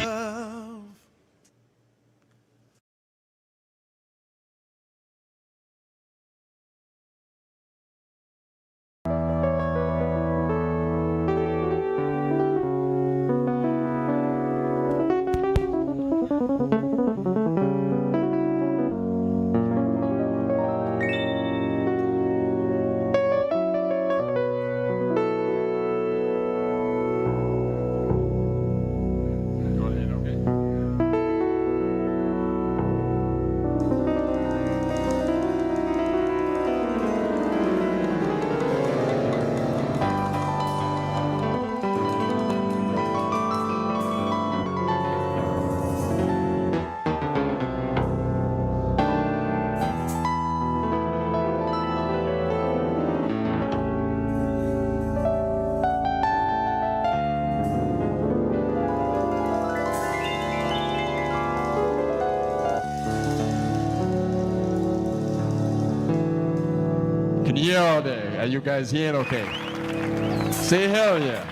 Can you hear all day? Are you guys hearing okay? Say hell yeah.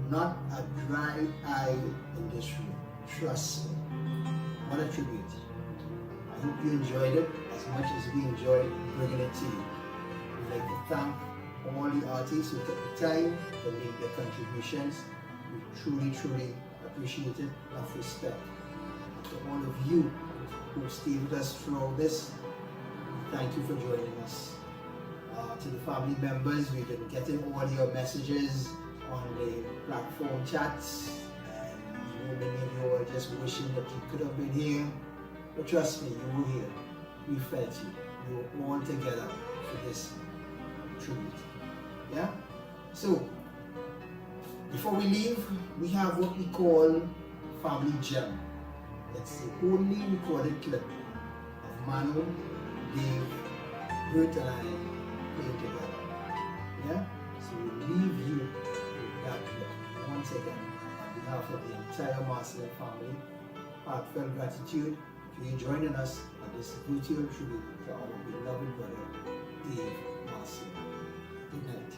not a dry eye in this room. Trust me. What a tribute. I hope you enjoyed it as much as we enjoyed bringing it to you. We'd like to thank all the artists who took the time to make their contributions. We truly, truly appreciate it. Enough respect. And to all of you who stayed with us throughout this, thank you for joining us. To the family members, we've been getting all your messages on the platform chats, and many of you are just wishing that you could have been here. But trust me, you were here. We felt you. We were all together for this tribute. Yeah? So, before we leave, we have what we call Family Gem. It's the only recorded clip of Manu, Dave, Bert, and I playing together. Yeah? So we leave you with that clip. Once again, on behalf of the entire Marcellin family, heartfelt gratitude for you joining us on this virtual tribute to our beloved brother, Dave Marcellin. Good night.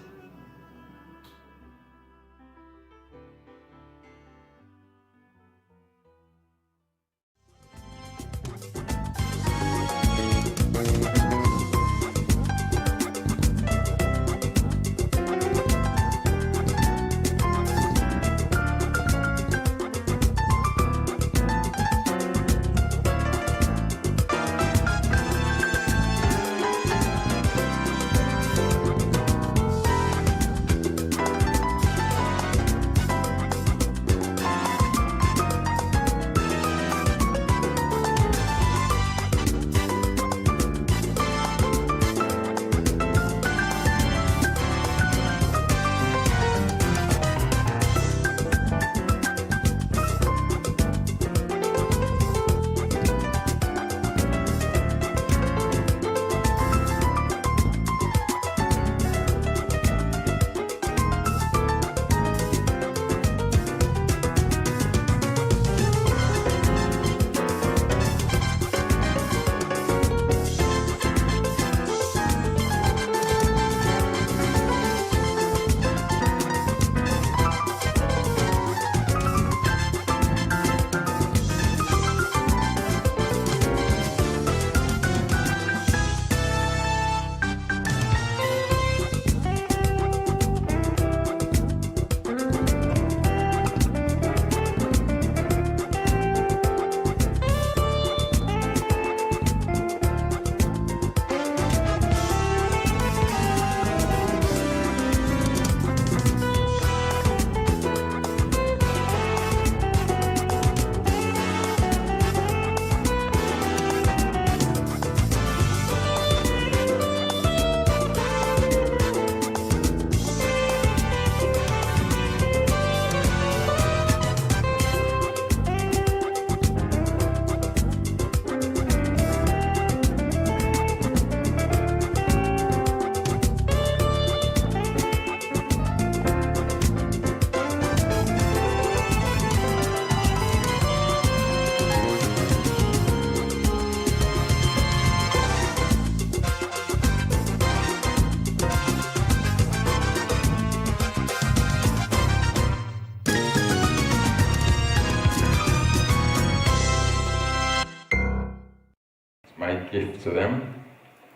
My gift to them.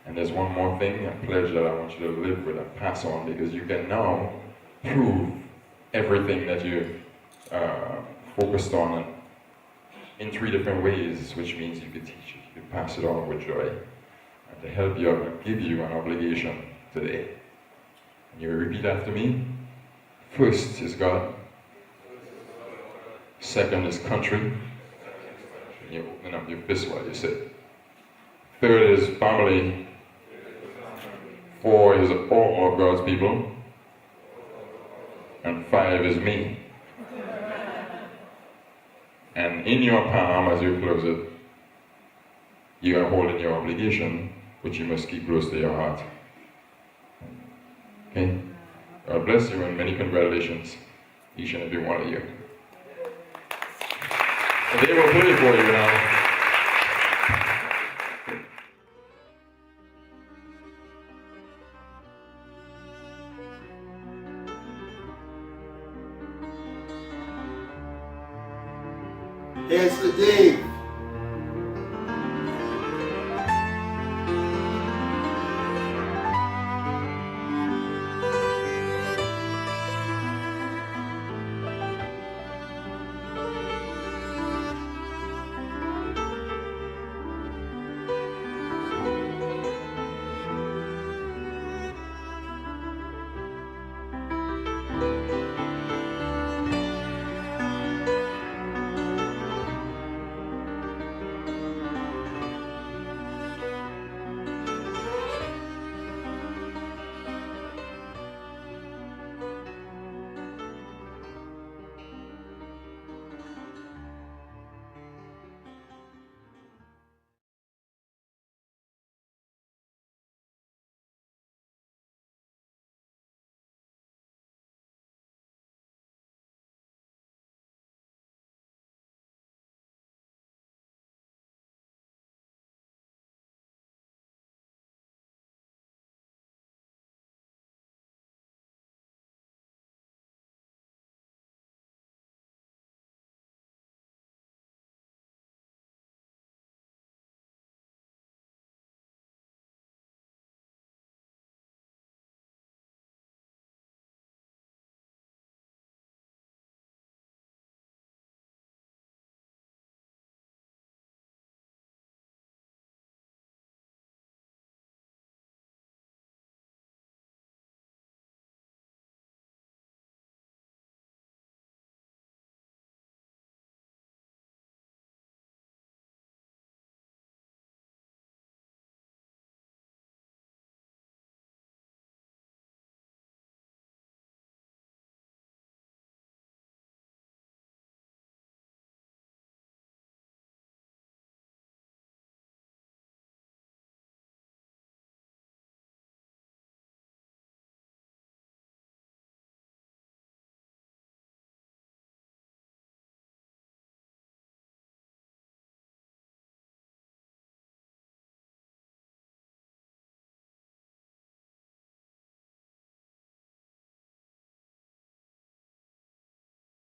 And there's one more thing, a pledge that I want you to live with and pass on, because you can now prove everything that you focused on in 3 different ways, which means you can teach it, you can pass it on with joy. And to help you, I'm going to give you an obligation today. And you will repeat after me. First is God. Second is country. And you open up your fist while you sit. Third is family. 4 is all of God's people. And 5 is me. And in your palm, as you close it, you are holding your obligation, which you must keep close to your heart. Okay? God bless you and many congratulations, each and every one of you. And they will play for you now. Here's to Dave.